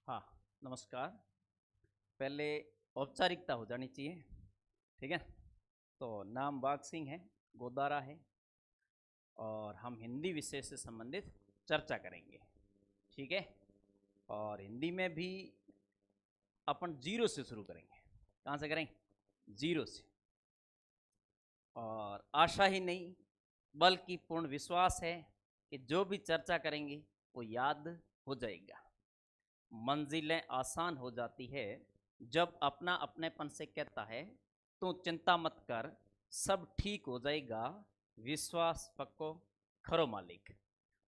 हाँ, नमस्कार। पहले औपचारिकता हो जानी चाहिए, ठीक है? तो नाम बाग सिंह है, गोदारा है और हम हिंदी विषय से संबंधित चर्चा करेंगे, ठीक है? और हिंदी में भी अपन जीरो से शुरू करेंगे। कहाँ से करेंगे? जीरो से। और आशा ही नहीं बल्कि पूर्ण विश्वास है कि जो भी चर्चा करेंगे वो याद हो जाएगा। मंजिलें आसान हो जाती है जब अपना अपनेपन से कहता है तू चिंता मत कर, सब ठीक हो जाएगा, विश्वास पक्को खरो मालिक।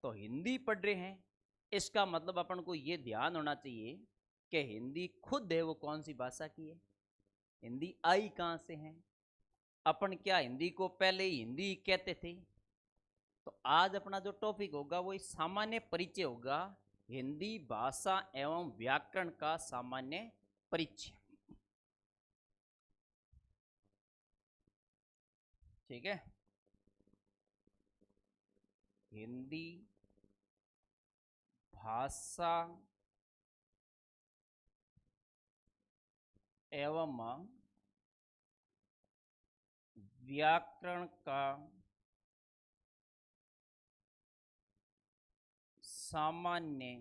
तो हिंदी पढ़ रहे हैं, इसका मतलब अपन को ये ध्यान होना चाहिए कि हिंदी खुद है वो कौन सी भाषा की है, हिंदी आई कहाँ से है। अपन क्या हिंदी को पहले ही हिंदी कहते थे? तो आज अपना जो टॉपिक होगा वो सामान्य परिचय होगा, हिंदी भाषा एवं व्याकरण का सामान्य परिचय, ठीक है? हिंदी भाषा एवं व्याकरण का सामान्य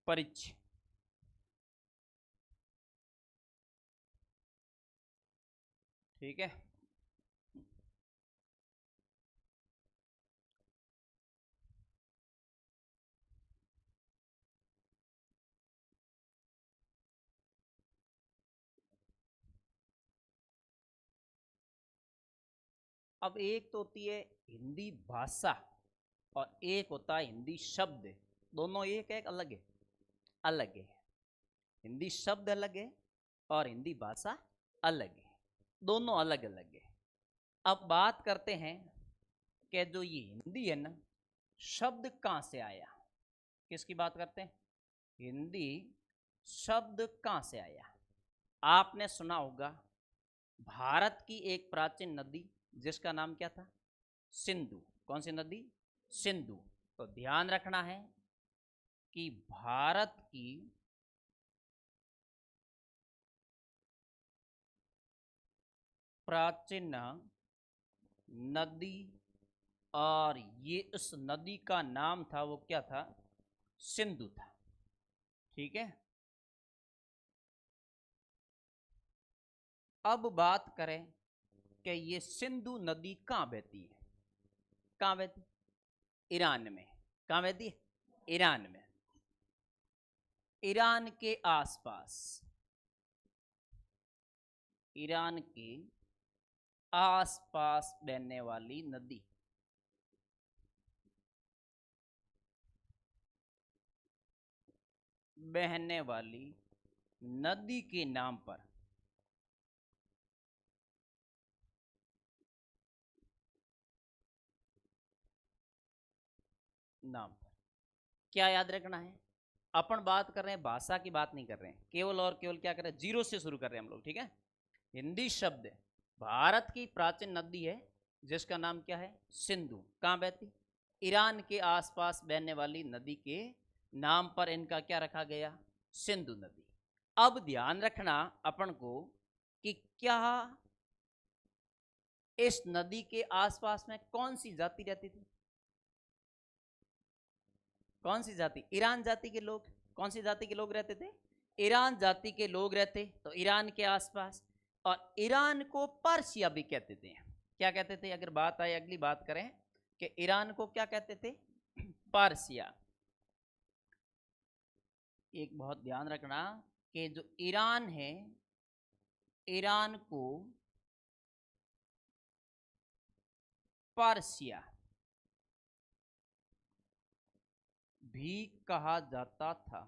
परिचय, ठीक है? अब एक तो होती है हिंदी भाषा और एक होता है हिंदी शब्द। दोनों एक है, अलग है? अलग है। हिंदी शब्द अलग है और हिंदी भाषा अलग है, दोनों अलग अलग है। अब बात करते हैं कि जो ये हिंदी है ना, शब्द कहाँ से आया? किसकी बात करते हैं? हिंदी शब्द कहाँ से आया? आपने सुना होगा भारत की एक प्राचीन नदी जिसका नाम क्या था? सिंधु। कौन सी नदी? सिंधु। तो ध्यान रखना है कि भारत की प्राचीन नदी, और ये उस नदी का नाम था, वो क्या था? सिंधु था, ठीक है? अब बात करें कि ये सिंधु नदी कहाँ बहती है? कहाँ बहती? ईरान में। कहाँ बहती है? ईरान में। ईरान के आसपास, ईरान के आसपास बहने वाली नदी, बहने वाली नदी के नाम पर नाम पर क्या याद रखना है? अपन बात कर रहे हैं, भाषा की बात नहीं कर रहे हैं, केवल और केवल क्या कर रहे हैं? जीरो से शुरू कर रहे हैं हम लोग, ठीक है? हिंदी शब्द भारत की प्राचीन नदी है जिसका नाम क्या है? सिंधु। कहाँ बहती? ईरान के आसपास बहने वाली नदी के नाम पर इनका क्या रखा गया? सिंधु नदी। अब ध्यान रखना अपन को कि क्या इस नदी के आसपास में कौन सी जाति रहती थी? कौन सी जाति? ईरान जाति के लोग। कौन सी जाति के लोग रहते थे? ईरान जाति के लोग रहते। तो ईरान के आसपास, और ईरान को पर्सिया भी कहते थे। क्या कहते थे? अगर बात आए, अगली बात करें कि ईरान को क्या कहते थे? पर्सिया। एक बहुत ध्यान रखना कि जो ईरान है, ईरान को पर्सिया भी कहा जाता था।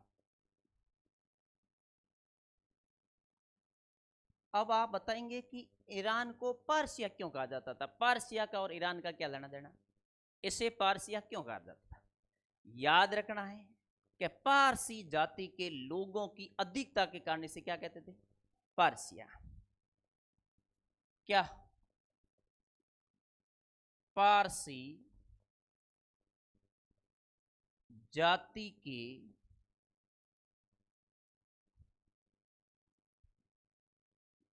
अब आप बताएंगे कि ईरान को पर्सिया क्यों कहा जाता था? पर्सिया का और ईरान का क्या लेना देना? इसे पारसिया क्यों कहा जाता था? याद रखना है कि पारसी जाति के लोगों की अधिकता के कारण इसे क्या कहते थे? पारसिया। क्या? पारसी जाति के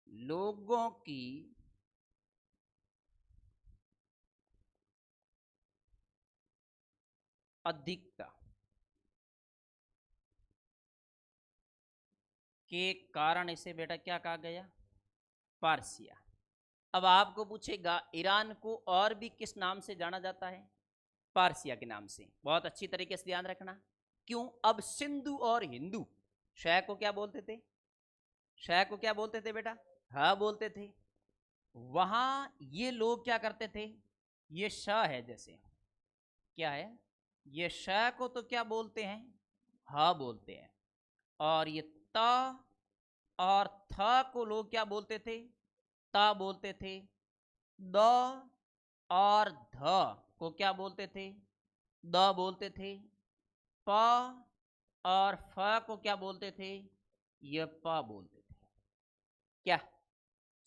लोगों की अधिकता के कारण इसे बेटा क्या कहा गया? पारसिया। अब आपको पूछेगा ईरान को और भी किस नाम से जाना जाता है? पारसिया के नाम से। बहुत अच्छी तरीके से ध्यान रखना। क्यों? अब सिंधु और हिंदू शय को क्या बोलते थे? शय को क्या बोलते थे बेटा? हा बोलते थे। वहां ये लोग क्या करते थे? ये श है, जैसे क्या है, ये श को तो क्या बोलते हैं? हा बोलते हैं। और ये त और थ को लोग क्या बोलते थे? ता बोलते थे। द और ध को क्या बोलते थे? द बोलते थे। प और फ को क्या बोलते थे? ये प बोलते थे। क्या?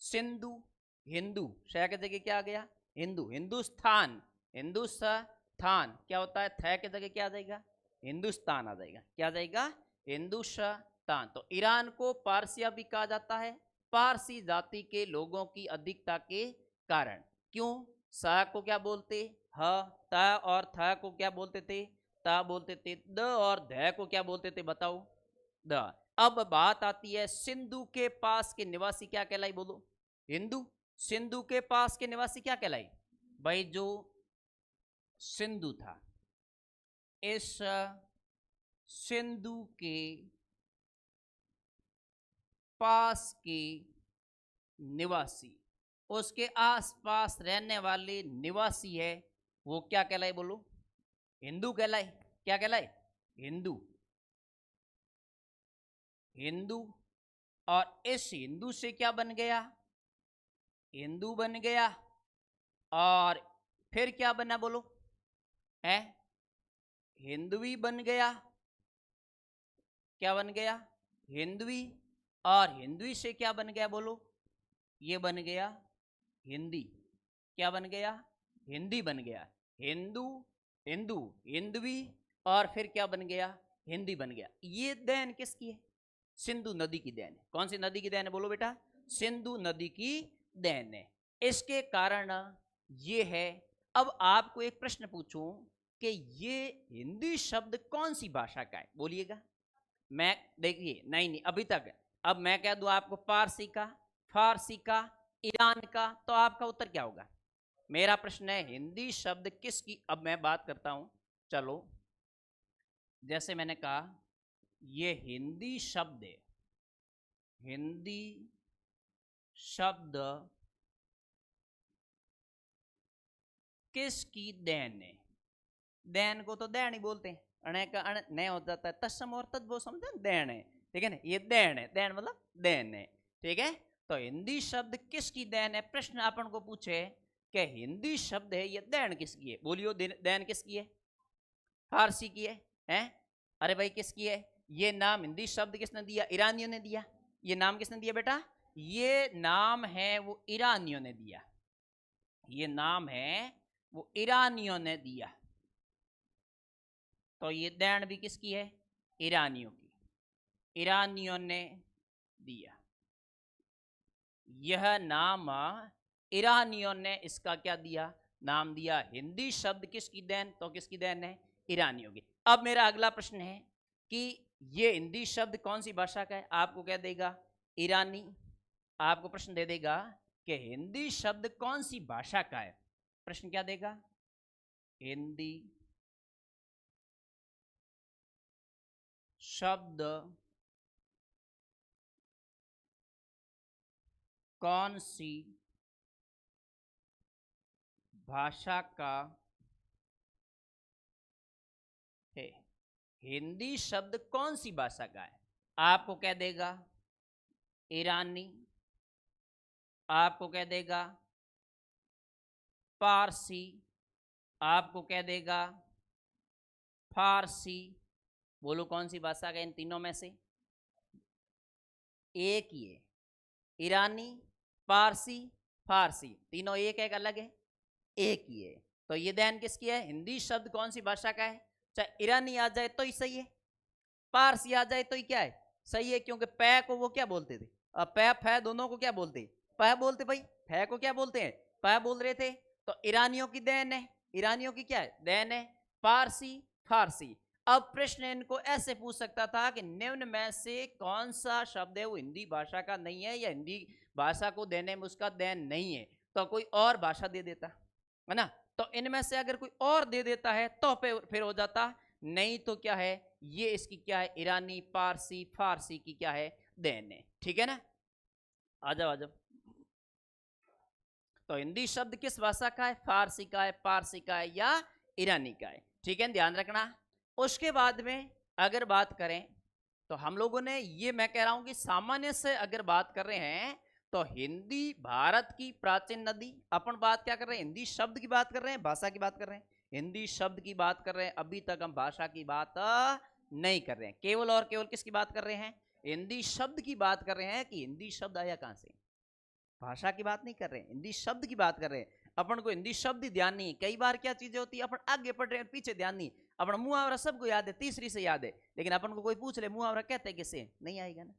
सिंधु हिंदू, शय की जगह क्या आ गया? हिंदू। हिंदुस्तान, हिंदुस्तान क्या होता है? थ की जगह क्या आ जाएगा? हिंदुस्तान आ जाएगा। क्या आ जाएगा? हिंदुस्तान। तो ईरान को पारसिया भी कहा जाता है, पारसी जाति के लोगों की अधिकता के कारण। क्यों? सा को क्या बोलते? ह। त और थ को क्या बोलते थे? ता बोलते थे। द और ध को क्या बोलते थे? बताओ। द। अब बात आती है सिंधु के पास के निवासी क्या कहलाई? बोलो। हिंदू। सिंधु के पास के निवासी क्या कहलाई? भाई जो सिंधु था, इस सिंधु के पास के निवासी, उसके आसपास रहने वाले निवासी है, वो क्या कहलाए? बोलो। हिंदू कहलाए। क्या कहलाए? हिंदू। हिंदू। और इस हिंदू से क्या बन गया? हिंदू बन गया। और फिर क्या बना? बोलो। है हिंदवी बन गया। क्या बन गया? हिंदवी। और हिंदवी से क्या बन गया? बोलो। ये बन गया हिंदी। क्या बन गया? हिंदी बन गया। हिंदू, हिंदू, हिंदवी, और फिर क्या बन गया? हिंदी बन गया। ये देन किसकी है? सिंधु नदी की देन है। कौन सी नदी की देन है? बोलो बेटा। सिंधु नदी की देन है। इसके कारण ये है। अब आपको एक प्रश्न पूछूं कि ये हिंदी शब्द कौन सी भाषा का है? बोलिएगा। मैं देखिए, नहीं नहीं अभी तक। अब मैं कह दूं आपको पारसी का, फारसी का, ईरान का, तो आपका उत्तर क्या होगा? मेरा प्रश्न है हिंदी शब्द किसकी? अब मैं बात करता हूं। चलो, जैसे मैंने कहा ये हिंदी शब्द है। हिंदी शब्द किसकी देन है? देन को तो देन ही बोलते हैं। अणे का अण नहीं हो जाता है, तत्सम और तद्भव समझे? देन है। ठीक है ना? ये देन है। देन मतलब देन है। ठीक है? तो हिंदी शब्द किसकी देन है? प्रश्न अपन को पूछे कि हिंदी शब्द है, ये देन किसकी है? बोलियो। देन किसकी है? फारसी की है। हैं? अरे भाई किसकी है? ये नाम हिंदी शब्द किसने दिया? ईरानियों ने दिया। ये नाम किसने दिया बेटा? ये नाम है वो ईरानियों ने दिया। ये नाम है वो ईरानियों ने दिया। तो ये देन भी किसकी है? ईरानियों की। ईरानियों ने दिया यह नाम। ईरानियों ने इसका क्या दिया? नाम दिया। हिंदी शब्द किसकी देन? तो किसकी देन है? ईरानियों की। अब मेरा अगला प्रश्न है कि ये हिंदी शब्द कौन सी भाषा का है? आपको क्या देगा? ईरानी। आपको प्रश्न दे देगा कि हिंदी शब्द कौन सी भाषा का है? प्रश्न क्या देगा? हिंदी शब्द कौन सी भाषा का है? हिंदी शब्द कौन सी भाषा का है? आपको क्या देगा? ईरानी। आपको क्या देगा? पारसी। आपको क्या देगा? फारसी। बोलो कौन सी भाषा का इन तीनों में से? एक ही है। ईरानी, पारसी, फारसी, तीनों एक एक अलग है? एक ही है। तो ये देन किसकी है? हिंदी शब्द कौन सी भाषा का है? चाहे ईरानी आ जाए तो ही सही है, पारसी आ जाए तो ही क्या है, सही है, क्योंकि पै को वो क्या बोलते थे, पै फै दोनों को क्या बोलते, पै बोलते भाई, फै को क्या बोलते हैं, पै बोल रहे थे। तो ईरानियों की देन है, ईरानियों की क्या है, देन है। पारसी, फारसी। अब प्रश्न इनको ऐसे पूछ सकता था कि निम्न में से कौन सा शब्द है वो हिंदी भाषा का नहीं है या हिंदी भाषा को देने में उसका देन नहीं है, तो कोई और भाषा दे देता है ना। तो इनमें से अगर कोई और दे देता है तो फिर हो जाता, नहीं तो क्या है, ये इसकी क्या है, ईरानी, पारसी, फारसी की क्या है, देन है। ठीक है ना, आ जाओ आ जाओ। तो हिंदी शब्द किस भाषा का है, फारसी का है, पारसी का है या ईरानी का है। ठीक है, ध्यान रखना। उसके बाद में अगर बात करें तो हम लोगों ने ये, मैं कह रहा हूं कि सामान्य से अगर बात कर रहे हैं तो हिंदी भारत की प्राचीन नदी, अपन बात क्या कर रहे हैं, हिंदी शब्द की बात कर रहे हैं, भाषा की बात कर रहे हैं, हिंदी शब्द की बात कर रहे हैं। अभी तक हम भाषा की बात नहीं कर रहे हैं, केवल और केवल किसकी बात कर रहे हैं, हिंदी शब्द की बात कर रहे हैं कि हिंदी शब्द आया कहां से, भाषा की बात नहीं कर रहे हैं, हिंदी शब्द की बात कर रहे हैं। अपन को हिंदी शब्द ही ध्यान नहीं, कई बार क्या चीजें होती है अपन आगे पढ़ रहे हैं पीछे ध्यान नहीं। अपन मुहावरा सबको याद है, तीसरी से याद है, लेकिन अपन को कोई पूछ ले मुहावरा कहते हैं किसे, नहीं आएगा ना।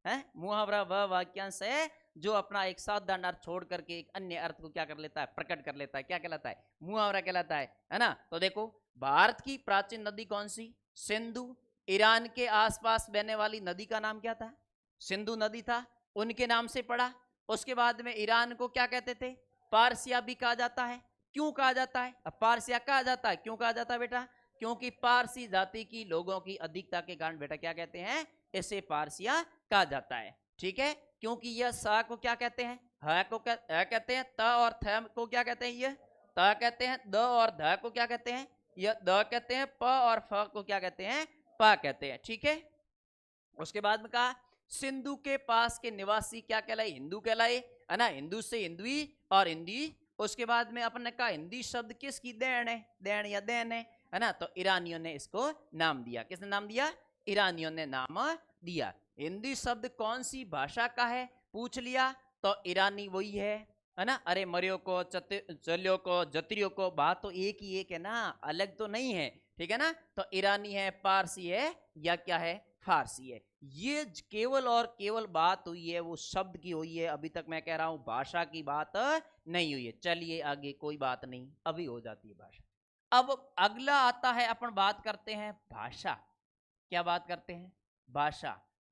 है मुहावरा वह वाक्यांश है जो अपना एक साधारण अर्थ छोड़ करके एक अन्य अर्थ को क्या कर लेता है, प्रकट कर लेता है, क्या कहलाता है, मुहावरा कहलाता है ना। तो देखो, भारत की प्राचीन नदी कौन सी, सिंधु। ईरान के आसपास बहने वाली नदी का नाम क्या था, सिंधु नदी था, उनके नाम से पड़ा। उसके बाद में ईरान को क्या कहते थे, पारसिया भी कहा जाता है। क्यों कहा जाता है, अब पारसिया कहा जाता है, क्यों कहा जाता है बेटा, क्योंकि पारसी जाति की लोगों की अधिकता के कारण बेटा क्या कहते हैं, इसे पारसिया कहा जाता है। ठीक है, क्योंकि यह सा को क्या कहते हैं, ह को कहते हैं, त और थ को क्या कहते हैं, यह त कहते हैं, द और ध को क्या कहते हैं, यह द कहते हैं, प और फ को क्या कहते हैं, प कहते हैं। ठीक है, उसके बाद में कहा सिंधु के पास के निवासी क्या कहलाए, हिंदू कहलाए, है ना, हिंदू से हिंदुई और हिंदी। उसके बाद में अपन ने कहा हिंदी शब्द किसकी देन है, देन या देन है ना, तो ईरानियों ने इसको नाम दिया, किसने नाम दिया, ईरानियों ने नाम दिया। हिंदी शब्द कौन सी भाषा का है पूछ लिया, तो ईरानी वही है ना। अरे मरियो को, चलियो को, जत्रियो को, बात तो एक ही एक है ना, अलग तो नहीं है। ठीक है ना, तो ईरानी है, पारसी है या क्या है, फारसी है। ये केवल और केवल बात हुई है वो शब्द की हुई है, अभी तक मैं कह रहा हूं भाषा की बात नहीं हुई है। चलिए आगे, कोई बात नहीं, अभी हो जाती है भाषा। अब अगला आता है, अपन बात करते हैं भाषा। क्या बात करते हैं, भाषा।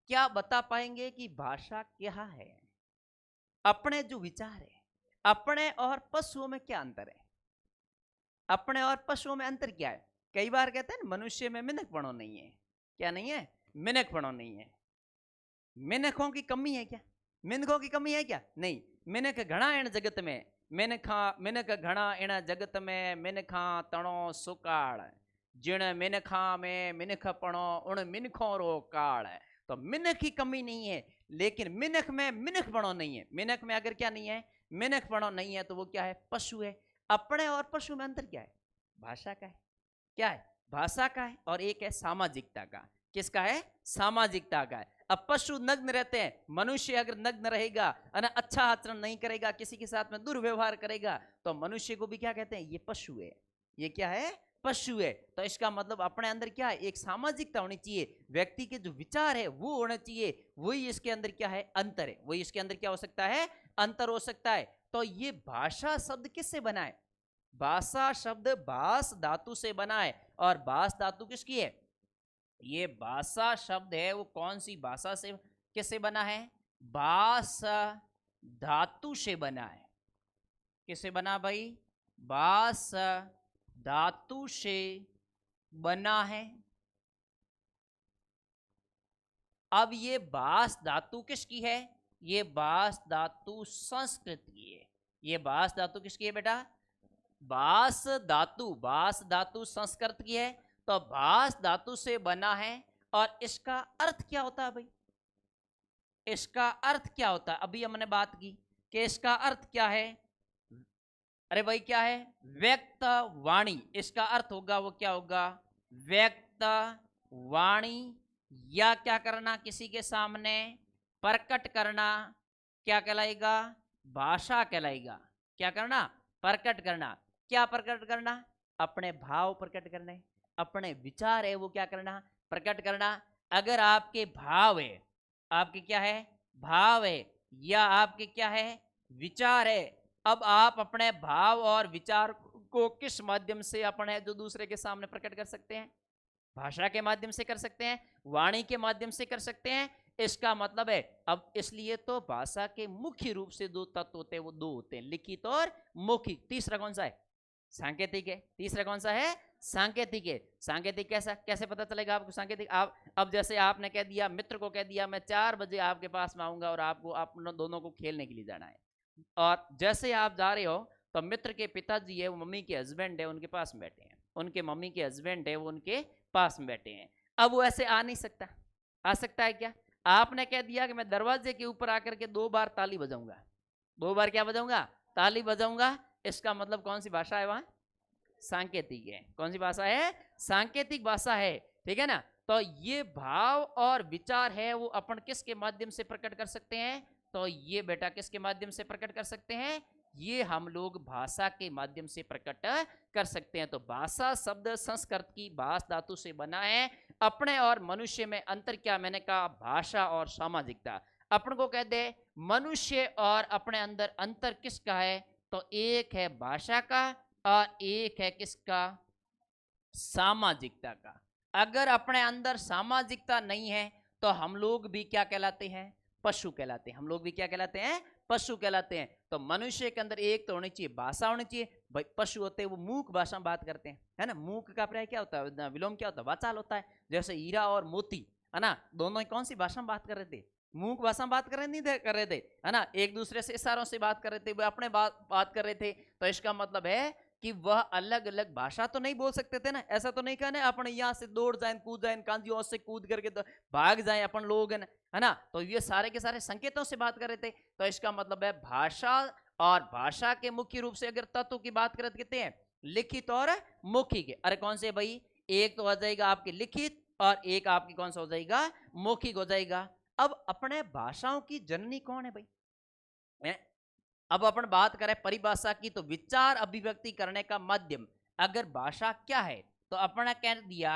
क्या बता पाएंगे कि भाषा क्या है, अपने जो विचार है, अपने और पशुओं में क्या अंतर है, अपने और पशुओं में अंतर क्या है। कई बार कहते हैं मनुष्य में मिनखपणो नहीं है, क्या नहीं है, मिनखपणो नहीं है। मिनखों की कमी है क्या, मिनखों की कमी है क्या, नहीं। मिनख घना इन जगत में, मिनख घना इन जगत में, मिनखा तणो सुकाल, जिण मिनखा में मिनखपणो उन मिनखों रो काल। तो मिनख की कमी नहीं है, लेकिन मिनख में मिनखपणो नहीं है। मिनख में अगर क्या नहीं है, मिनखपणो नहीं है, तो वो क्या है, पशु है। अपने और पशु में अंतर क्या है, भाषा का है, क्या है, भाषा का है, और एक है सामाजिकता का। किसका है, सामाजिकता का है। अब पशु नग्न रहते हैं, मनुष्य अगर नग्न रहेगा, अच्छा आचरण नहीं करेगा, किसी के साथ में दुर्व्यवहार करेगा, तो मनुष्य को भी क्या कहते हैं, ये पशु है, ये क्या है, पशु है। तो इसका मतलब अपने अंदर क्या है, एक सामाजिकता होनी चाहिए, व्यक्ति के जो विचार है वो होना चाहिए, वही इसके अंदर क्या है, अंतर है, वही इसके अंदर क्या हो सकता है, अंतर हो सकता है। तो ये भाषा शब्द किससे बना है, भाषा शब्द भास धातु से बना है, और भास धातु किसकी है, ये भाषा शब्द है वो कौन सी भाषा से, किससे बना है, भास धातु से बना है। किससे बना भाई, भास धातु से बना है। अब ये भास धातु किसकी है, ये भास धातु संस्कृत की है। ये भास धातु किसकी है बेटा, भास धातु संस्कृत की है। तो भास धातु से बना है, और इसका अर्थ क्या होता है भाई, इसका अर्थ क्या होता है, अभी हमने बात की कि इसका अर्थ क्या है। अरे भाई क्या है, व्यक्त वाणी, इसका अर्थ होगा वो क्या होगा, व्यक्त वाणी, या क्या करना, किसी के सामने प्रकट करना, क्या कहलाएगा, भाषा कहलाएगा। क्या करना, प्रकट करना। क्या प्रकट करना, अपने भाव प्रकट करने, अपने विचार है वो क्या करना, प्रकट करना। अगर आपके भाव है, आपके क्या है, भाव है, या आपके क्या है, विचार है, अब आप अपने भाव और विचार को किस माध्यम से अपने जो दूसरे के सामने प्रकट कर सकते हैं, भाषा के माध्यम से कर सकते हैं, वाणी के माध्यम से कर सकते हैं। इसका मतलब है, अब इसलिए तो भाषा के मुख्य रूप से दो तत्व होते हैं, वो दो होते हैं, लिखित और मौखिक। तीसरा कौन सा है, सांकेतिक है। तीसरा कौन सा है, सांकेतिक है। सांकेतिक कैसा, कैसे पता चलेगा आपको सांकेतिक, आप अब जैसे आपने कह दिया, मित्र को कह दिया मैं 4 बजे आपके पास में आऊंगा और आपको, आप दोनों को खेलने के लिए जाना है, और जैसे आप जा रहे हो तो मित्र के पिताजी है, वो मम्मी के हस्बैंड है, उनके पास में बैठे हैं, उनके मम्मी के हस्बैंड है, वो उनके पास में बैठे हैं। अब वो ऐसे आ नहीं सकता, आ सकता है क्या, आपने कह दिया कि मैं दरवाजे के ऊपर आकर के 2 बार ताली बजाऊंगा, 2 बार क्या बजाऊंगा, ताली बजाऊंगा। इसका मतलब कौन सी भाषा है वहां, सांकेतिक है। कौन सी भाषा है, सांकेतिक भाषा है, ठीक है ना। तो ये भाव और विचार है वो अपन किसके माध्यम से प्रकट कर सकते हैं, तो ये बेटा किसके माध्यम से प्रकट कर सकते हैं, ये हम लोग भाषा के माध्यम से प्रकट कर सकते हैं। तो भाषा शब्द संस्कृत की भाष धातु से बना है। अपने और मनुष्य में अंतर क्या, मैंने कहा भाषा और सामाजिकता। अपन को कह दे मनुष्य और अपने अंदर अंतर किसका है, तो एक है भाषा का और एक है किसका, सामाजिकता का। अगर अपने अंदर सामाजिकता नहीं है तो हम लोग भी क्या कहलाते हैं, पशु कहलाते हैं। हम लोग भी क्या कहलाते हैं, पशु कहलाते हैं। तो मनुष्य के अंदर एक तो होनी चाहिए भाषा होनी चाहिए। भाई पशु होते हैं वो मूक भाषा में बात करते हैं, है ना। मूक का पर्याय क्या होता है, विलोम क्या होता है, वाचाल होता है। जैसे हीरा और मोती, है ना, दोनों कौन सी भाषा में बात कर रहे थे, मूक भाषा में बात कर रहे नहीं थे, कर रहे थे, है ना, एक दूसरे से इशारों से बात कर रहे थे, वो अपने बात कर रहे थे। तो इसका मतलब है कि वह अलग अलग भाषा तो नहीं बोल सकते थे ना। ऐसा तो नहीं कहना अपन यहाँ से दौड़ जाए, कूद जाए, कांजियों से कूद करके तो भाग जाए अपन लोग, है ना। तो ये सारे के सारे संकेतों से बात कर रहे थे। तो इसका मतलब है भाषा, और भाषा के मुख्य रूप से अगर तत्व की बात करते हैं, लिखित और मौखिक। अरे कौन से भाई, एक तो हो जाएगा आपके लिखित और एक आपकी कौन सा हो जाएगा, मौखिक हो जाएगा। अब अपने भाषाओं की जननी कौन है भाई, अब अपन बात करें परिभाषा की, तो विचार अभिव्यक्ति करने का माध्यम। अगर भाषा क्या है, तो अपन कह दिया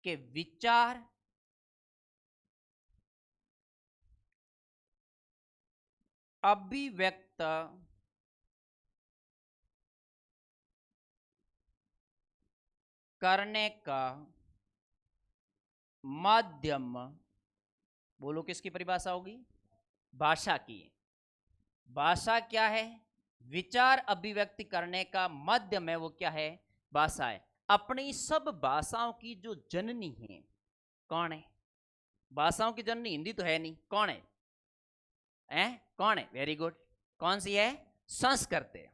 कि विचार अभिव्यक्त करने का माध्यम। बोलो किसकी परिभाषा होगी, भाषा की। भाषा क्या है, विचार अभिव्यक्ति करने का माध्यम है, वो क्या है, भाषा है। अपनी सब भाषाओं की जो जननी है, कौन है, भाषाओं की जननी हिंदी तो है नहीं, कौन है, कौन है, वेरी गुड, कौन सी है, संस्कृत है।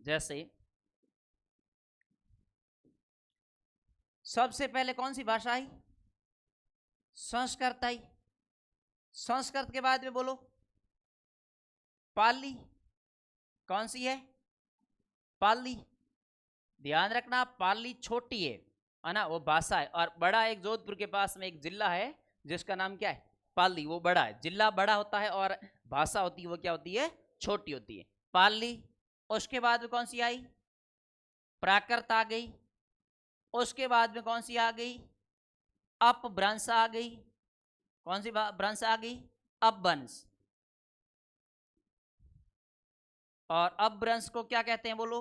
जैसे सबसे पहले कौन सी भाषा आई, संस्कृत आई। संस्कृत के बाद में बोलो पाली, कौन सी है, पाली। ध्यान रखना पाली छोटी है ना, वो भाषा है, और बड़ा एक जोधपुर के पास में एक जिला है जिसका नाम क्या है, पाली, वो बड़ा है। जिला बड़ा होता है और भाषा होती है वो क्या होती है, छोटी होती है, पाली। उसके बाद में कौन सी आई, प्राकृत आ गई। उसके बाद में कौन सी आ गई, अपभ्रंश आ गई। कौन सी भ्रंश आ गई, अपभ्रंश। और अपभ्रंश को क्या कहते हैं, बोलो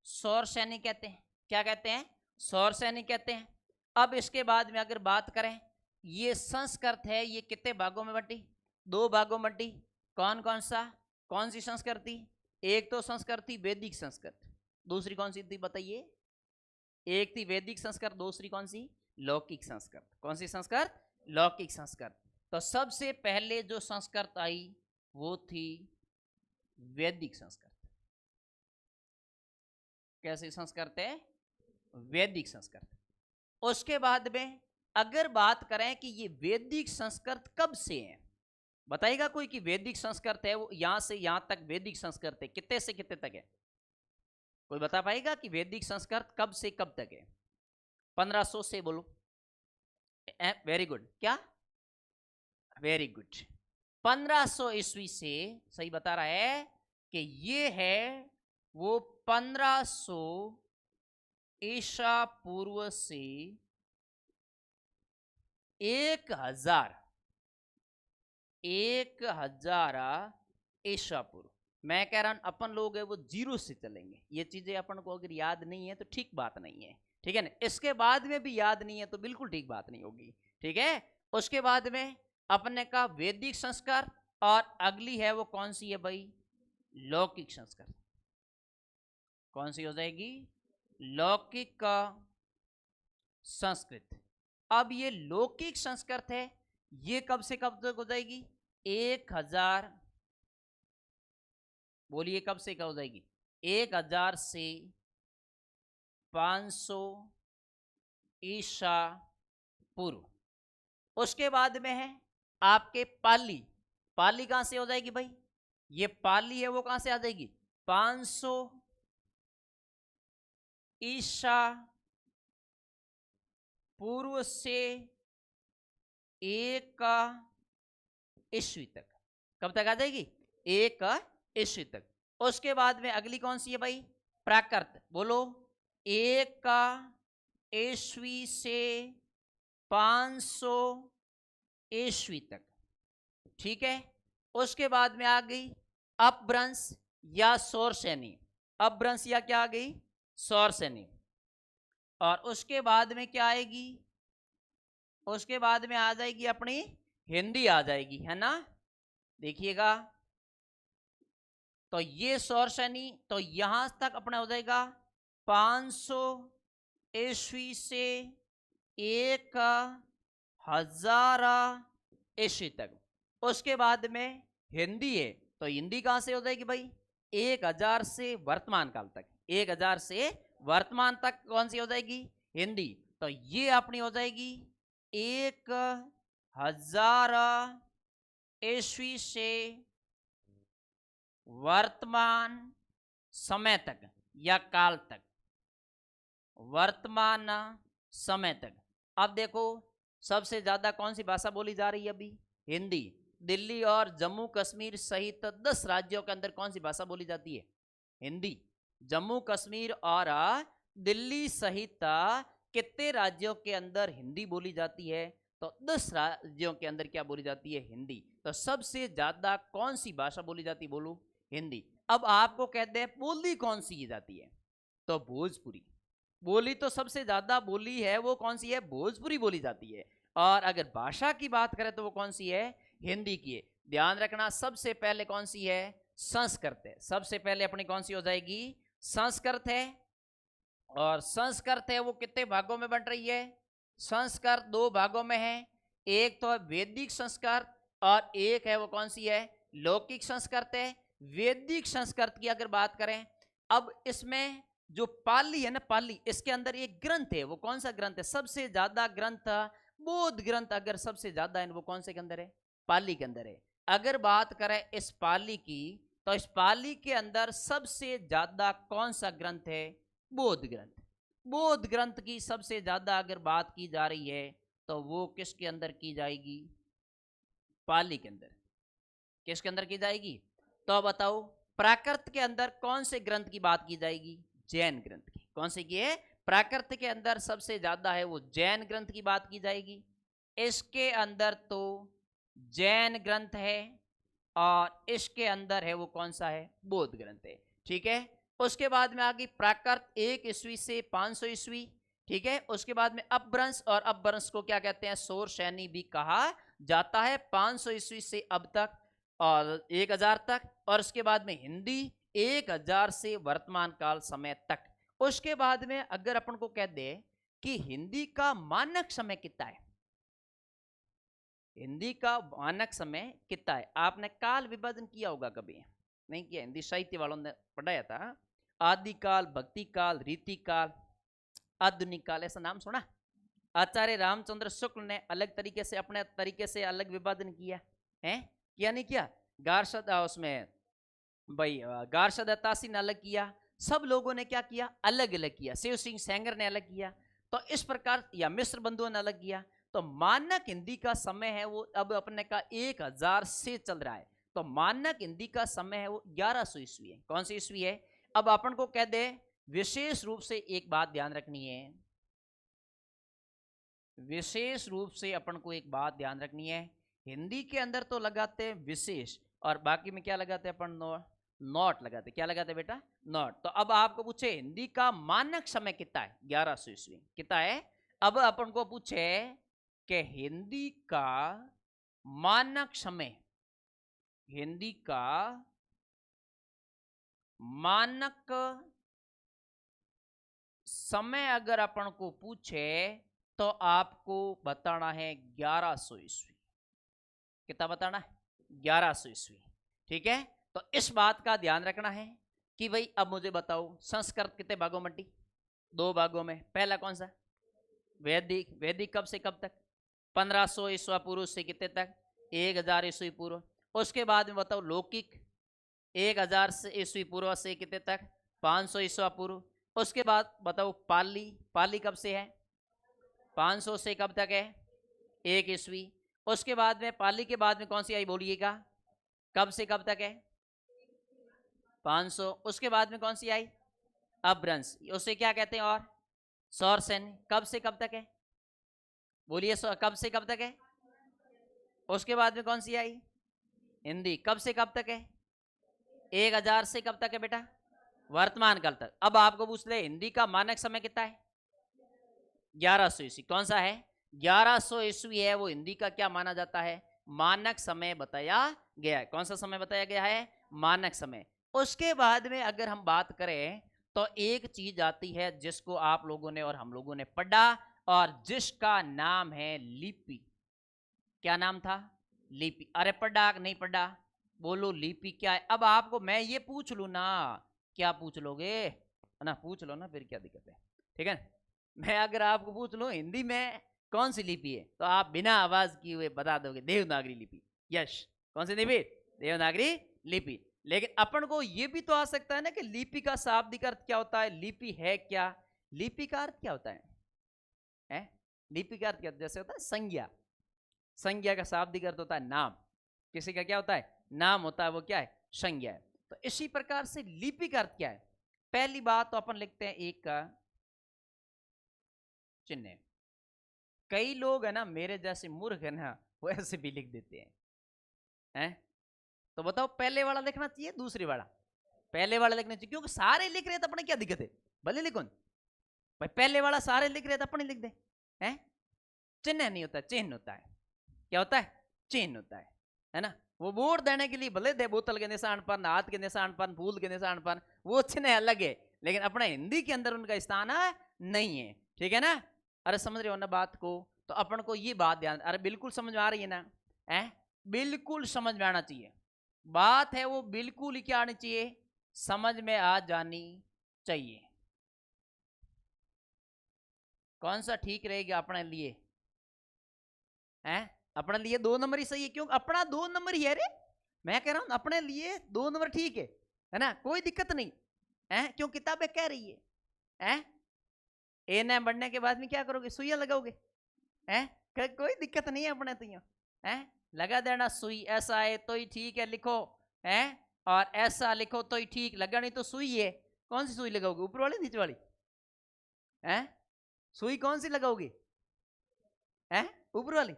सौर सैनिक कहते हैं। क्या कहते हैं, सौर सैनिक कहते हैं। अब इसके बाद में अगर बात करें, ये संस्कृत है, ये कितने भागों में बटी, 2 भागों में बटी। कौन कौन सा, कौन सी संस्कृति, एक तो संस्कृति वैदिक संस्कृत, दूसरी कौन सी थी बताइए, एक थी वैदिक संस्कृत, दूसरी कौन सी, लौकिक संस्कृत। कौन सी संस्कृत, लौकिक संस्कृत। तो सबसे पहले जो संस्कृत आई वो थी वैदिक संस्कृत। कैसी संस्कृत है, वैदिक संस्कृत। उसके बाद में अगर बात करें कि ये वैदिक संस्कृत कब से है, बताएगा कोई कि वैदिक संस्कृत है वो यहां से यहां तक वैदिक संस्कृत है, कितने से कितने तक है, कोई बता पाएगा कि वैदिक संस्कृत कब से कब तक है, 1500 से, बोलो। वेरी गुड, क्या, वेरी गुड, 1500 ईस्वी से, सही बता रहा है कि ये है वो 1500 ईसा पूर्व से 1000 ईसा पूर्व। मैं कह रहा हूं अपन लोग है वो जीरो से चलेंगे, ये चीजें अपन को अगर याद नहीं है तो ठीक बात नहीं है, ठीक है ना। इसके बाद में भी याद नहीं है तो बिल्कुल ठीक बात नहीं होगी, ठीक है। उसके बाद में अपने का वैदिक संस्कार, और अगली है वो कौन सी है भाई, लौकिक संस्कार। कौन सी हो जाएगी, लौकिक का संस्कृत। अब ये लौकिक संस्कृत है, ये कब से कब तक हो जाएगी, 1000, बोलिए कब से कब हो जाएगी, 1000 से 500 ईसा पूर्व। उसके बाद में है आपके पाली। पाली कहां से हो जाएगी भाई, ये पाली है वो कहां से आ जाएगी, 500 ईसा पूर्व से 1 ईस्वी तक। कब तक आ जाएगी, 1 ईस्वी तक। उसके बाद में अगली कौन सी है भाई, प्राकृत। बोलो, 1 ईस्वी से 500 ईस्वी तक, ठीक है। उसके बाद में आ गई अपभ्रंश या सौरसेनी। अपभ्रंश या क्या आ गई, सौरसेनी। और उसके बाद में क्या आएगी, उसके बाद में आ जाएगी अपनी हिंदी आ जाएगी, है ना। देखिएगा, तो ये सौरसेनी, तो यहां तक अपना हो जाएगा 500 ईस्वी से 1000 ईस्वी तक। उसके बाद में हिंदी है, तो हिंदी कहां से हो जाएगी भाई, 1000 से वर्तमान काल तक। 1000 से वर्तमान तक कौन सी हो जाएगी, हिंदी। तो ये अपनी हो जाएगी 1000 ईस्वी से वर्तमान समय तक या काल तक, वर्तमान समय तक। अब देखो, सबसे ज्यादा कौन सी भाषा बोली जा रही है अभी, हिंदी। दिल्ली और जम्मू कश्मीर सहित 10 राज्यों के अंदर कौन सी भाषा बोली जाती है, हिंदी। जम्मू कश्मीर और दिल्ली सहित कितने राज्यों के अंदर हिंदी बोली जाती है, तो 10 राज्यों के अंदर क्या बोली जाती है, हिंदी। तो सबसे ज्यादा कौन सी भाषा बोली जाती है, बोलो, हिंदी। अब आपको कहते हैं बोली कौन सी की जाती है, तो भोजपुरी। बोली तो सबसे ज्यादा बोली है वो कौन सी है, भोजपुरी बोली जाती है। और अगर भाषा की बात करें तो वो कौन सी है, हिंदी की है। ध्यान रखना, सबसे पहले कौन सी है, संस्कृत है। सबसे पहले अपनी कौन सी हो जाएगी, संस्कृत है। और संस्कृत है वो कितने भागों में बंट रही है, संस्कृत 2 भागों में है। एक तो है वैदिक संस्कृत, और एक है वो कौन सी है, लौकिक संस्कृत है। वैदिक संस्कृत की अगर बात करें, अब इसमें जो पाली है ना, पाली, इसके अंदर एक ग्रंथ है, वो कौन सा ग्रंथ है, सबसे ज्यादा ग्रंथ बौद्ध ग्रंथ अगर सबसे ज्यादा है वो कौन से के अंदर है, पाली के अंदर है। अगर बात करें इस पाली की, तो इस पाली के अंदर सबसे ज्यादा कौन सा ग्रंथ है, बौद्ध ग्रंथ। बौद्ध ग्रंथ की सबसे ज्यादा अगर बात की जा रही है तो वो किसके अंदर की जाएगी, पाली के अंदर। किसके अंदर की जाएगी, तो बताओ, प्राकृत के अंदर कौन से ग्रंथ की बात की जाएगी, जैन ग्रंथ की। कौन से की है, प्राकृत के अंदर सबसे ज्यादा है वो जैन ग्रंथ की बात की जाएगी। इसके अंदर तो जैन ग्रंथ है, और इसके अंदर है वो कौन सा है, बौद्ध ग्रंथ है, ठीक है। उसके बाद में आ गई प्राकृत 1 ईस्वी से 500 ईस्वी, ठीक है। उसके बाद में अपभ्रंश, और अपभ्रंश को क्या कहते हैं, सौरसेनी भी कहा जाता है, 500 ईस्वी से अब तक और 1000 तक। और उसके बाद में हिंदी 1000 से वर्तमान काल समय तक। उसके बाद में अगर अपन को कह दे कि हिंदी का मानक समय कितना है, हिंदी का मानक समय कितना है। आपने काल विभाजन किया होगा कभी, नहीं किया, हिंदी साहित्य वालों ने पढ़ाया था। आदि काल, भक्ति काल, रीति काल, आधुनिक काल, ऐसा नाम सुना। आचार्य रामचंद्र शुक्ल ने अलग तरीके से, अपने तरीके से अलग विभाजन किया है, किया नहीं किया। गार्षद उसमें भाई गार्षद तासी ने अलग किया। सब लोगों ने क्या किया, अलग अलग किया। शिव सिंह सेंगर ने अलग किया, तो इस प्रकार, या मिश्र बंधुओं ने अलग किया। तो मानक हिंदी का समय है वो अब अपने का 1000 से चल रहा है। तो मानक हिंदी का समय है वो 1100 ईस्वी है। कौन सी ईस्वी है, अब अपन को कह दे विशेष रूप से एक बात ध्यान रखनी है, विशेष रूप से अपन को एक बात ध्यान रखनी है, हिंदी के अंदर तो लगाते हैं विशेष और बाकी में क्या लगाते हैं अपन, नॉट लगाते, क्या लगाते हैं बेटा, नॉट। तो अब आपको पूछे हिंदी का मानक समय कितना है, 1100 ईस्वी कितना है। अब अपन को पूछे कि हिंदी का मानक समय, हिंदी का मानक समय अगर अपन को पूछे तो आपको बताना है 1100 ईस्वी। कितना बताना है, 1100 ईस्वी। ठीक है, तो इस बात का ध्यान रखना है कि भाई अब मुझे बताओ संस्कृत कितने भागों में बंटी, 2 भागों में। पहला कौन सा, वैदिक। वैदिक कब से कब तक, 1500 ईस्वी पूर्व से कितने तक, 1000 ईस्वी पूर्व। उसके बाद में बताओ लौकिक, 1000 ईस्वी पूर्व से कितने तक, 500 ईस्वी पूर्व। उसके बाद बताओ पाली, पाली कब से है, 500 से कब तक है, 1 ईस्वी। उसके बाद में पाली के बाद में कौन सी आई बोलिएगा, कब से कब तक है, 500। उसके बाद में कौन सी आई, अपभ्रंश, उसे क्या कहते हैं, और सौर सैन्य, कब से कब तक है, बोलिए कब से कब तक है। उसके बाद में कौन सी आई, हिंदी, कब से कब तक है, 1000 से कब तक है बेटा, वर्तमान काल तक। अब आपको पूछ ले हिंदी का मानक समय कितना है, 1100 ईस्वी। कौन सा है, 1100 ईस्वी है, वो हिंदी का क्या माना जाता है, मानक समय बताया गया है। कौन सा समय बताया गया है, मानक समय। उसके बाद में अगर हम बात करें तो एक चीज आती है जिसको आप लोगों ने और हम लोगों ने पढ़ा और जिसका नाम है लिपि। क्या नाम था, लिपि। अरे पढ़ा नहीं पढ़ा, बोलो लिपि क्या है। अब आपको मैं ये पूछ लू ना, क्या पूछ लोगे, है ना, पूछ लो ना, फिर क्या दिक्कत है। ठीक है, मैं अगर आपको पूछ लूं हिंदी में कौन सी लिपि है तो आप बिना आवाज किए हुए बता दोगे देवनागरी लिपि। यश, कौन सी लिपि, देवनागरी लिपि। लेकिन अपन को ये भी तो आ सकता है ना कि लिपि का शाब्दिक अर्थ क्या होता है, लिपि है क्या, लिपि का अर्थ क्या होता है? लिपि का अर्थ क्या, जैसे होता है संज्ञा, संज्ञा का शाब्दिक अर्थ होता है नाम, किसी का क्या होता है, नाम होता है, वो क्या है, संज्ञा है। तो इसी प्रकार से लिपि का अर्थ क्या है। पहली बात तो अपन लिखते हैं एक का चिन्ह। कई लोग है ना मेरे जैसे मूर्ख है ना, वो ऐसे भी लिख देते हैं। तो बताओ पहले वाला लिखना चाहिए दूसरी वाला, पहले वाला लिखना चाहिए, क्योंकि सारे लिख रहे हैं तो अपने क्या दिक्कत है, भले लिखो भाई, पहले वाला सारे लिख रहे हैं तो अपने लिख दे। हैं, चिन्ह नहीं होता, चिन्ह होता है। क्या होता है, चिन्ह होता है ना। वो वोट देने के लिए भले दे बोतल के निशान पर, हाथ के निशान पर, फूल के निशान पर, वो चिन्ह अलग है, लेकिन अपने हिंदी के अंदर उनका स्थान नहीं है। ठीक है ना, अरे समझ रहे हो ना बात को। तो अपन को ये बात ध्यान, अरे बिल्कुल समझ में आ रही है ना, बिल्कुल समझ में आना चाहिए। बात है वो बिल्कुल ही क्या आनी चाहिए, समझ में आ जानी चाहिए। कौन सा ठीक रहेगा अपने लिए, हैं, अपने लिए 2 नंबर ही सही है, क्यों अपना 2 नंबर ही है रे। मैं कह रहा हूं अपने लिए 2 नंबर ठीक है ना, कोई दिक्कत नहीं है, क्यों किताबें कह रही है। ए न बढ़ने के बाद में क्या करोगे, सुइया लगाओगे, हैं, कोई दिक्कत नहीं है अपने तो हैं, लगा देना सुई, ऐसा है तो ही ठीक है लिखो, हैं, और ऐसा लिखो तो ही ठीक, लगानी तो सुई है। कौन सी सुई लगाओगे, ऊपर वाली नीचे वाली, हैं, सुई कौन सी लगाओगे, हैं, ऊपर वाली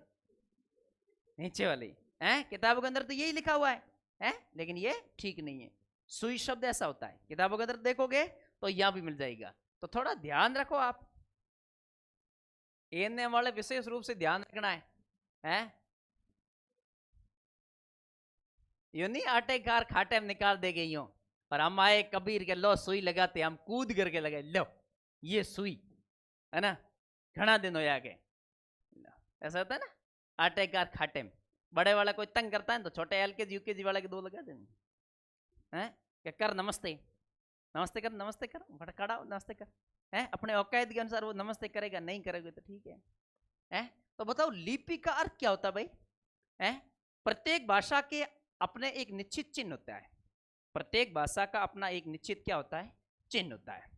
नीचे वाली, हैं, किताबों के अंदर तो यही लिखा हुआ है, लेकिन ये ठीक नहीं है। सुई शब्द ऐसा होता है, किताबों के अंदर देखोगे तो यहां भी मिल जाएगा। तो थोड़ा ध्यान रखो आप, एने वाले विशेष रूप से ध्यान रखना है। यो नहीं आटे कार खाटे में निकाल देगे यूं, और हम आए कबीर के लो सुई लगाते, हम कूद करके लगे लो ये सुई, है ना, घना दिन हो जाके ऐसा होता है ना, आटे कार खाटे में। बड़े वाला कोई तंग करता है तो छोटे एलकेजी यूकेजी वाले के 2 लगा देंगे, हैं, क्या कर, नमस्ते, नमस्ते कर, नमस्ते कर, खड़ा नमस्ते कर, हैं, अपने औकात के अनुसार वो नमस्ते करेगा, नहीं करेगा तो ठीक है। तो बताओ लिपि का अर्थ क्या होता है भाई, हैं, प्रत्येक भाषा के अपने एक निश्चित चिन्ह होता है, प्रत्येक भाषा का अपना एक निश्चित क्या होता है, चिन्ह होता है।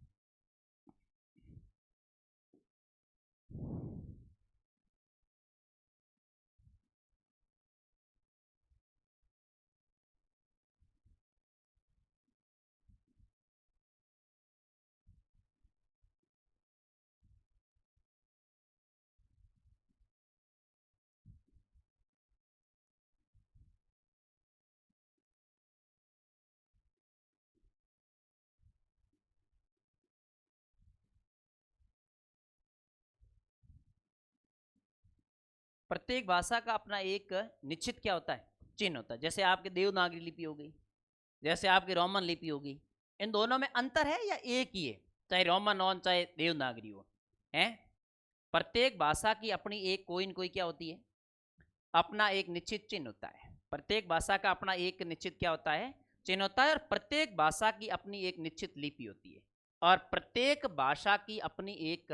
प्रत्येक भाषा का अपना एक निश्चित क्या होता है, चिन्ह होता है। जैसे आपकी देवनागरी लिपि हो गई, जैसे आपकी रोमन लिपि होगी, इन दोनों में अंतर है या एक ही है, चाहे रोमन हो चाहे देवनागरी हो, है। प्रत्येक भाषा की अपनी एक कोई न कोई क्या होती है, अपना एक निश्चित चिन्ह होता है। प्रत्येक भाषा का अपना एक निश्चित क्या होता है, चिन्ह होता है। और प्रत्येक भाषा की अपनी एक निश्चित लिपि होती है, और प्रत्येक भाषा की अपनी एक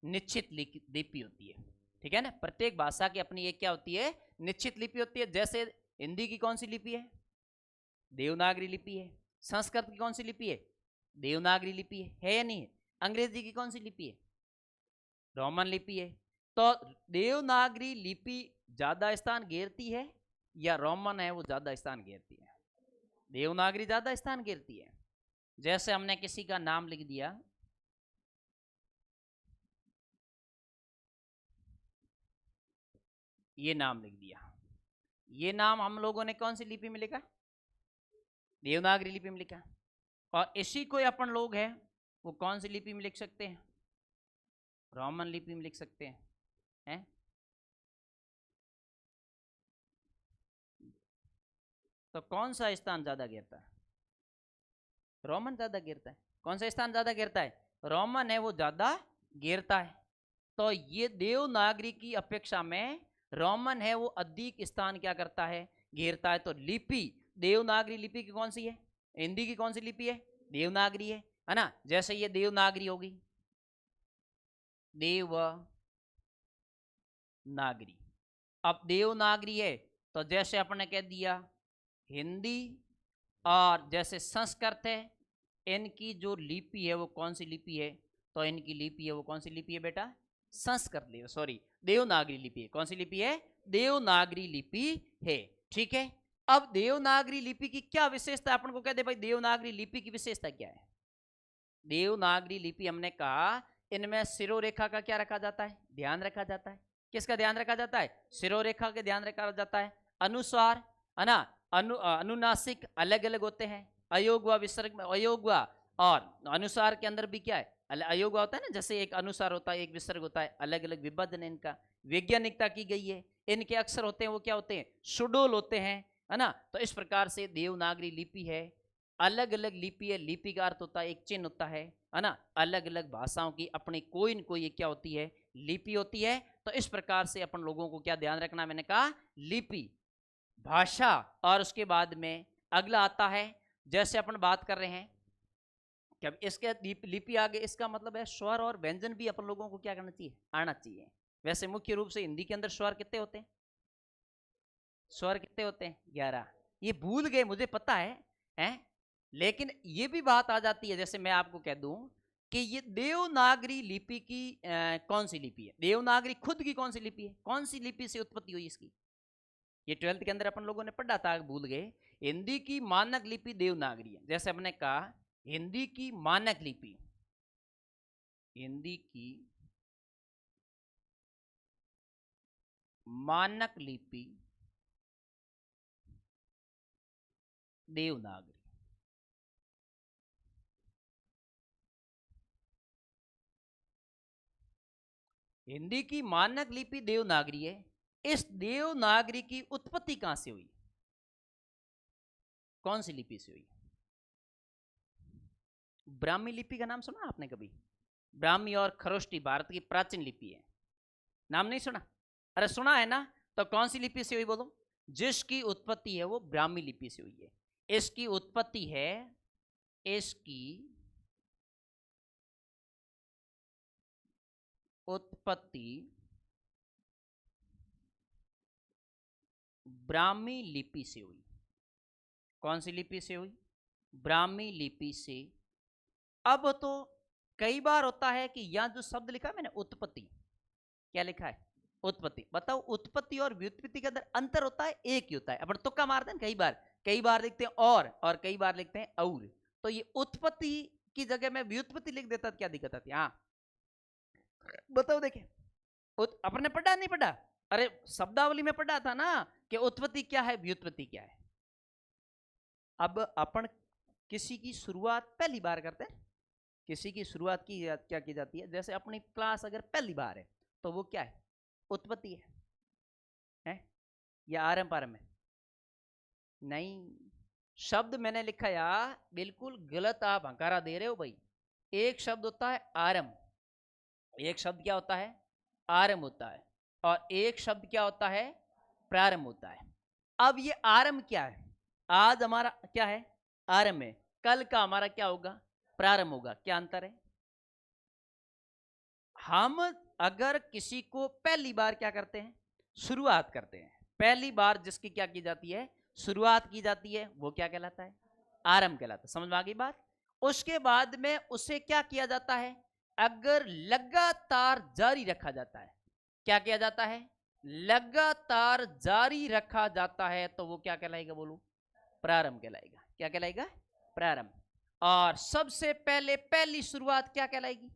निश्चित लिपि होती है, ठीक है ना। प्रत्येक भाषा की अपनी एक क्या होती है, निश्चित लिपि होती है। जैसे हिंदी की कौन सी लिपि है, देवनागरी लिपि है। संस्कृत की कौन सी लिपि है, देवनागरी लिपि है या नहीं है। अंग्रेजी की कौन सी लिपि है, रोमन लिपि है। तो देवनागरी लिपि ज्यादा स्थान घेरती है या रोमन है वो ज्यादा स्थान घेरती है, देवनागरी ज्यादा स्थान घेरती है। जैसे हमने किसी का नाम लिख दिया, ये नाम लिख दिया, ये नाम हम लोगों ने कौन सी लिपि में लिखा, देवनागरी लिपि में लिखा। और इसी कोई अपन लोग हैं वो कौन सी लिपि में लिख सकते हैं, रोमन लिपि में लिख सकते हैं, हैं? तो कौन सा स्थान ज्यादा घेरता है, रोमन ज्यादा घेरता है। कौन सा स्थान ज्यादा घेरता है, रोमन है वो ज्यादा घेरता है। तो ये देवनागरी की अपेक्षा में रोमन है वो अधिक स्थान क्या करता है, घेरता है। तो लिपि, देवनागरी लिपि की कौन सी है, हिंदी की कौन सी लिपि है, देवनागरी है ना। जैसे ये देवनागरी होगी, देवनागरी। अब देवनागरी है तो जैसे अपने कह दिया हिंदी, और जैसे संस्कृत है, इनकी जो लिपि है वो कौन सी लिपि है, तो इनकी लिपि है वो कौन सी लिपि है बेटा, संस्कृत लिपि, सॉरी देवनागरी लिपि है। कौन सी लिपि है, देवनागरी लिपि है, ठीक है। अब देवनागरी लिपि की क्या विशेषता, अपन को कह दे भाई देवनागरी लिपि की विशेषता क्या है। देवनागरी लिपि हमने कहा इनमें सिरोरेखा का क्या रखा जाता है, ध्यान रखा जाता है। किसका ध्यान रखा जाता है, सिरोरेखा का ध्यान रखा जाता है। अनुस्वार है ना, अनुनासिक अलग अलग होते हैं, अयोगवा विसर्ग में अयोगवा, और अनुसार के अंदर भी क्या है, अयोगवा होता है ना। जैसे एक अनुसार होता है, एक विसर्ग होता है, अलग अलग विभाजन है इनका, वैज्ञानिकता की गई है। इनके अक्षर होते हैं वो क्या होते हैं, सुडोल होते हैं, है ना। तो इस प्रकार से देवनागरी लिपि है, अलग अलग लिपि है, लिपि का अर्थ होता है एक चिन्ह होता है ना। अलग अलग भाषाओं की अपनी कोई न कोई क्या होती है, लिपि होती है। तो इस प्रकार से अपन लोगों को क्या ध्यान रखना, मैंने कहा लिपि, भाषा, और उसके बाद में अगला आता है, जैसे अपन बात कर रहे हैं कि अब इसके लिपि आगे, इसका मतलब है स्वर और व्यंजन भी अपन लोगों को क्या करना चाहिए, आना चाहिए। वैसे मुख्य रूप से हिंदी के अंदर स्वर कितने होते हैं, स्वर कितने होते हैं, 11। ये भूल गए मुझे पता है, लेकिन ये भी बात आ जाती है। जैसे मैं आपको कह दूं कि ये देवनागरी लिपि की कौन सी लिपि है, देवनागरी खुद की कौन सी लिपि है, कौन सी लिपि से उत्पत्ति हुई इसकी, ये 12th के अंदर अपन लोगों ने पढ़ा था, भूल गए। हिंदी की मानक लिपि देवनागरी है। जैसे हमने कहा हिंदी की मानक लिपि, हिंदी की मानक लिपि देवनागरी। हिंदी की मानक लिपि देवनागरी है। इस देवनागरी की उत्पत्ति कहां से हुई, कौन सी लिपि से हुई, ब्राह्मी लिपि का नाम सुना आपने कभी, ब्राह्मी और खरोष्टी भारत की प्राचीन लिपि है, नाम नहीं सुना, अरे सुना है ना। तो कौन सी लिपि से हुई बोलो, जिसकी उत्पत्ति है वो ब्राह्मी लिपि से हुई है। इसकी उत्पत्ति है, इसकी उत्पत्ति ब्राह्मी लिपि से हुई। कौन सी लिपि से हुई, ब्राह्मी लिपि से। अब तो कई बार होता है कि यहां जो शब्द लिखा है मैंने उत्पत्ति, क्या लिखा है, उत्पत्ति। बताओ उत्पत्ति और व्युत्पत्ति के अंदर अंतर होता है, एक ही होता है। अपन तुक्का मारते हैं, कई बार लिखते हैं और कई बार लिखते हैं और। तो ये उत्पत्ति की जगह में व्युत्पत्ति लिख देता क्या दिक्कत आती है, हाँ बताओ। देखें अपन ने पढ़ा नहीं पढ़ा, अरे शब्दावली में पढ़ा था ना कि उत्पत्ति क्या है, व्युत्पत्ति क्या है। अब अपन किसी की शुरुआत पहली बार करते हैं, किसी की शुरुआत की क्या की जाती है, जैसे अपनी क्लास अगर पहली बार है तो वो क्या है, उत्पत्ति है। है या आरम पारम है? नहीं, शब्द मैंने लिखा यार, बिल्कुल गलत आप हंकारा दे रहे हो भाई। एक शब्द होता है आरम, एक शब्द क्या होता है? आरम होता है, और एक शब्द क्या होता है? प्रारंभ होता है। अब ये आरंभ क्या है? आज हमारा क्या है? आरंभ है। कल का हमारा क्या होगा? प्रारंभ होगा। क्या अंतर है? हम अगर किसी को पहली बार क्या करते हैं? शुरुआत करते हैं। पहली बार जिसकी क्या की जाती है? शुरुआत की जाती है, वो क्या कहलाता है? आरंभ कहलाता है। समझ में आ गई बात? उसके बाद में उसे क्या किया जाता है? अगर लगातार जारी रखा जाता है, क्या किया जाता है? लगातार जारी रखा जाता है, तो वो क्या कहलाएगा? बोलो, प्रारंभ कहलाएगा। क्या कहलाएगा? प्रारंभ। और सबसे पहले पहली शुरुआत क्या कहलाएगी?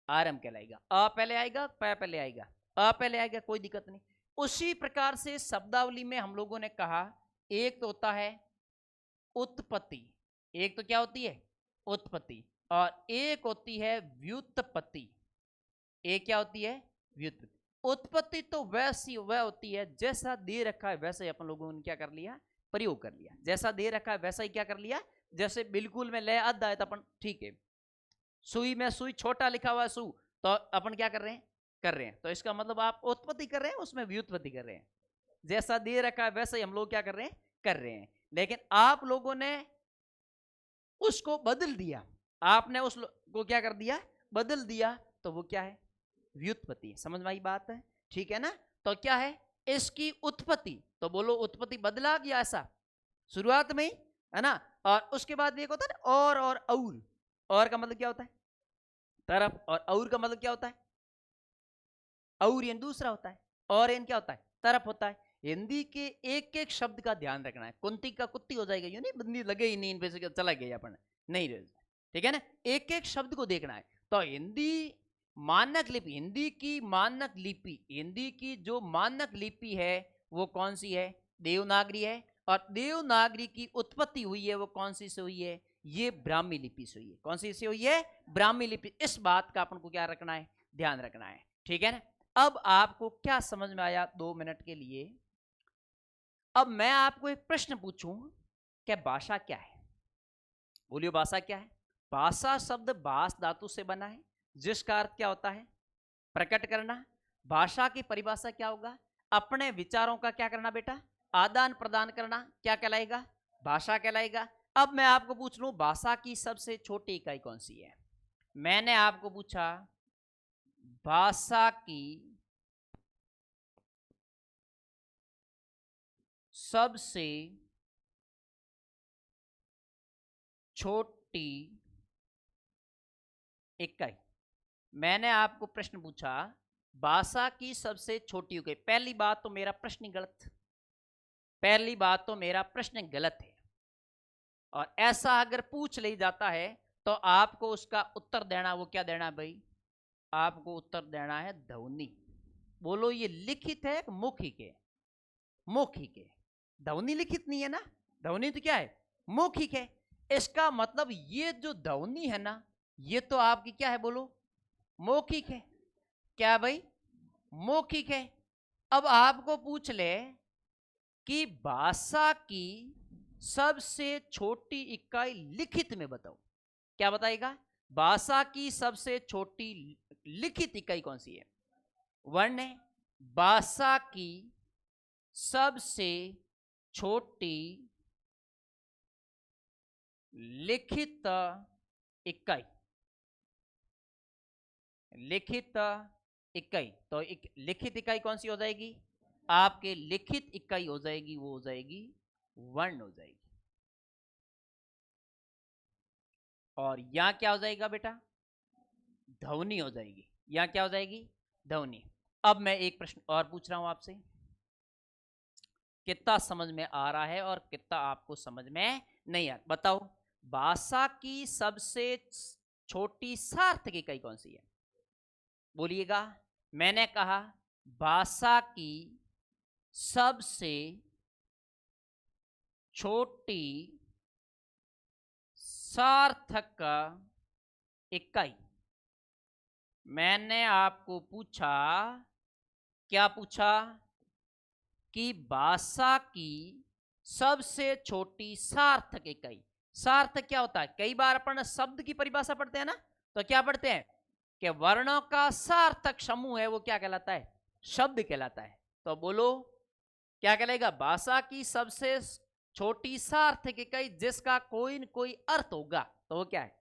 आरंभ कहलाएगा। अ पहले आएगा, प पहले आएगा, अ पहले आएगा, कोई दिक्कत नहीं। उसी प्रकार से शब्दावली में हम लोगों ने कहा, एक तो होता है उत्पत्ति, एक तो क्या होती है? उत्पत्ति, और एक होती है व्युत्पत्ति। एक क्या होती है? व्युत्पत्ति। उत्पत्ति तो वैसी वह होती है जैसा दे रखा है वैसे ही अपन लोगों ने क्या कर लिया? प्रयोग कर लिया। जैसा दे रखा है वैसा ही क्या कर लिया? जैसे बिल्कुल में ले अद्धा है तो अपन ठीक है, सुई में सुई छोटा लिखा हुआ है सु, तो अपन क्या कर रहे हैं? कर रहे हैं। तो इसका मतलब आप उत्पत्ति कर रहे हैं, उसमें व्युत्पत्ति कर रहे हैं। जैसा दे रखा है वैसे ही हम लोग क्या कर रहे हैं? कर रहे हैं। लेकिन आप लोगों ने उसको बदल दिया, आपने उसको क्या कर दिया? बदल दिया, तो वो क्या है? व्युत्पत्ति। समझ में आई बात है? ठीक है ना? तो क्या है इसकी उत्पत्ति? तो बोलो, उत्पत्ति बदला गया ऐसा शुरुआत में ही, है ना? और उसके बाद एक होता है ना और का मतलब क्या होता है? तरफ। और का मतलब क्या होता है? और दूसरा होता है, और क्या होता है? तरफ होता है। हिंदी के एक एक शब्द का ध्यान रखना है। कुंती का कुत्ती हो जाएगा, यूं नहीं, बंदी लगे ही नहीं इन पे से चला गया अपन, नहीं रहे। ठीक है ना? एक एक शब्द को देखना है। तो हिंदी मानक लिपि, हिंदी की मानक लिपि, हिंदी की जो मानक लिपि है वो कौन सी है? देवनागरी है। और देवनागरी की उत्पत्ति हुई है वो कौन सी से हुई है? ये ब्राह्मी लिपि से हुई है। कौन सी से हुई है? ब्राह्मी लिपि। इस बात का अपन को क्या रखना है? ध्यान रखना है। ठीक है ना? अब आपको क्या समझ में आया 2 मिनट के लिए? अब मैं आपको एक प्रश्न पूछूं, क्या भाषा क्या है? बोलियो, भाषा क्या है? भाषा शब्द भाष धातु से बना है, जिसका अर्थ क्या होता है? प्रकट करना। भाषा की परिभाषा क्या होगा? अपने विचारों का क्या करना बेटा? आदान प्रदान करना। क्या कहलाएगा? भाषा कहलाएगा। अब मैं आपको पूछ लूं, भाषा की सबसे छोटी इकाई कौन सी है? मैंने आपको पूछा, भाषा की सबसे छोटी इकाई। मैंने आपको प्रश्न पूछा, भाषा की सबसे छोटी इकाई। पहली बात तो मेरा प्रश्न गलत, पहली बात तो मेरा प्रश्न गलत है। और ऐसा अगर पूछ ले जाता है तो आपको उसका उत्तर देना, वो क्या देना भाई? आपको उत्तर देना है ध्वनि। बोलो, ये लिखित है मौखिक है? मौखिक है। ध्वनि लिखित नहीं है ना, ध्वनि तो क्या है? मौखिक है। इसका मतलब ये जो ध्वनि है ना, ये तो आपकी क्या है? बोलो, मौखिक है। क्या भाई? मौखिक है। अब आपको पूछ ले कि भाषा की सबसे छोटी इकाई लिखित में बताओ, क्या बताएगा? भाषा की सबसे छोटी लिखित इकाई कौन सी है? वर्ण है। भाषा की सबसे छोटी लिखित इकाई, लिखित इकाई। तो लिखित इकाई कौन सी हो जाएगी? आपके लिखित इकाई हो जाएगी, वो हो जाएगी वर्ण हो जाएगी। और यहां क्या हो जाएगा बेटा? ध्वनि हो जाएगी। यहां क्या हो जाएगी? ध्वनि। अब मैं एक प्रश्न और पूछ रहा हूं आपसे, कितना समझ में आ रहा है और कितना आपको समझ में नहीं आ? बताओ, भाषा की सबसे छोटी सार्थक इकाई कौन सी है? बोलिएगा। मैंने कहा, भाषा की सबसे छोटी सार्थक इकाई। मैंने आपको पूछा, क्या पूछा कि भाषा की सबसे छोटी सार्थक इकाई। सार्थक क्या होता है? कई बार अपन शब्द की परिभाषा पढ़ते हैं ना, तो क्या पढ़ते हैं कि वर्णों का सार्थक समूह है वो क्या कहलाता है? शब्द कहलाता है। तो बोलो क्या कहलाएगा? भाषा की सबसे छोटी सार्थक इकाई जिसका कोई न कोई अर्थ होगा, तो वो क्या है?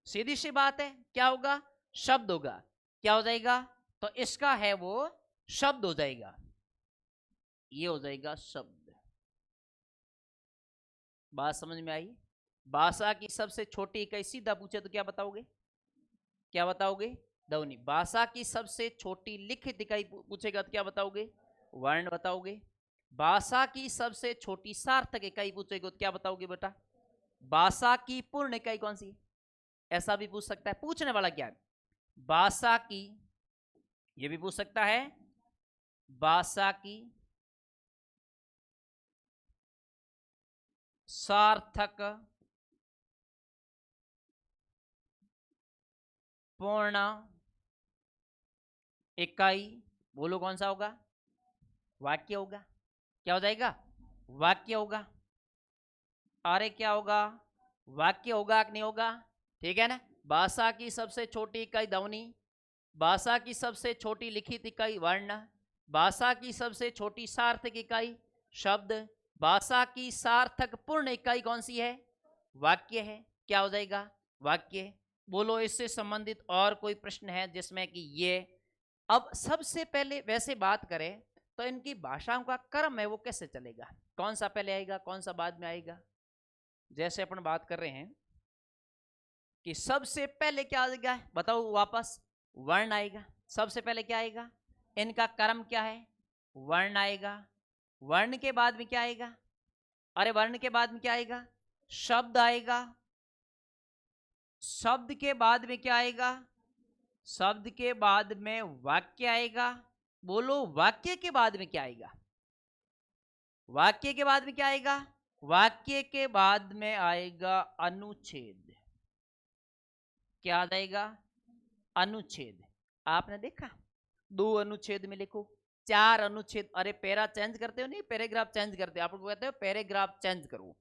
सीधी सी बात है, क्या होगा? शब्द होगा। क्या हो जाएगा? तो इसका है वो शब्द हो जाएगा, ये हो जाएगा शब्द। बात समझ में आई? भाषा की सबसे छोटी इकाई सीधा पूछे तो क्या बताओगे? क्या बताओगे? ध्वनि। भाषा की सबसे छोटी लिखित इकाई पूछेगा तो क्या बताओगे? वर्ण बताओगे। भाषा की सबसे छोटी सार्थक इकाई पूछेगा तो क्या बताओगे बेटा? भाषा की पूर्ण इकाई कौन सी है? ऐसा भी पूछ सकता है। पूछने वाला क्या है? भाषा की, ये भी पूछ सकता है, भाषा की सार्थक पूर्ण इकाई, बोलो कौन सा होगा? वाक्य होगा। क्या हो जाएगा? वाक्य होगा। अरे क्या होगा? वाक्य होगा कि नहीं होगा? ठीक है ना? भाषा की सबसे छोटी इकाई ध्वनि, भाषा की सबसे छोटी लिखित इकाई वर्ण, भाषा की सबसे छोटी सार्थक इकाई शब्द, भाषा की सार्थक पूर्ण इकाई कौन सी है? वाक्य है। क्या हो जाएगा? वाक्य। बोलो इससे संबंधित और कोई प्रश्न है जिसमें कि ये। अब सबसे पहले वैसे बात करें तो इनकी भाषाओं का क्रम है वो कैसे चलेगा? कौन सा पहले आएगा, कौन सा बाद में आएगा? जैसे अपन बात कर रहे हैं कि सबसे पहले क्या आएगा, बताओ वापस? वर्ण आएगा। सबसे पहले क्या आएगा? इनका क्रम क्या है? वर्ण आएगा। वर्ण के बाद में क्या आएगा? अरे वर्ण के बाद में क्या आएगा? शब्द आएगा। शब्द के बाद में क्या आएगा? शब्द के बाद में वाक्य आएगा। बोलो वाक्य के बाद में क्या आएगा? वाक्य के बाद में क्या आएगा? वाक्य के बाद में आएगा अनुच्छेद। क्या आ जाएगा? अनुच्छेद। आपने देखा? दो अनुच्छेद में लिखो, चार अनुच्छेद। अरे पैरा चेंज करते हो नहीं, पैराग्राफ चेंज करते हो। आपको कहते हो पैराग्राफ चेंज करो।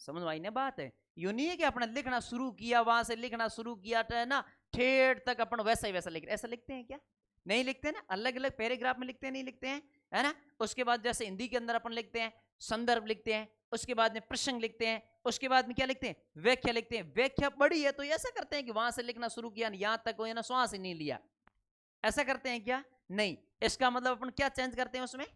समझ में आई ना बात? है यूं नहीं है कि अपने लिखना शुरू किया, वहां से लिखना शुरू किया तो है ना, ठेठ तक अपन वैसा ही वैसा लिख रहे। ऐसा लिखते हैं क्या? नहीं लिखते ना, अलग अलग पैराग्राफ में लिखते हैं, नहीं लिखते हैं, है ना? उसके बाद जैसे हिंदी के अंदर अपन लिखते हैं संदर्भ लिखते हैं, उसके बाद में प्रसंग लिखते हैं, उसके बाद में क्या लिखते हैं? व्याख्या लिखते हैं। व्याख्या बड़ी है तो ऐसा करते हैं कि वहां से लिखना शुरू किया, यहां तक ना श्वास ही नहीं लिया। ऐसा करते हैं क्या? नहीं। इसका मतलब अपन क्या चेंज करते हैं उसमें?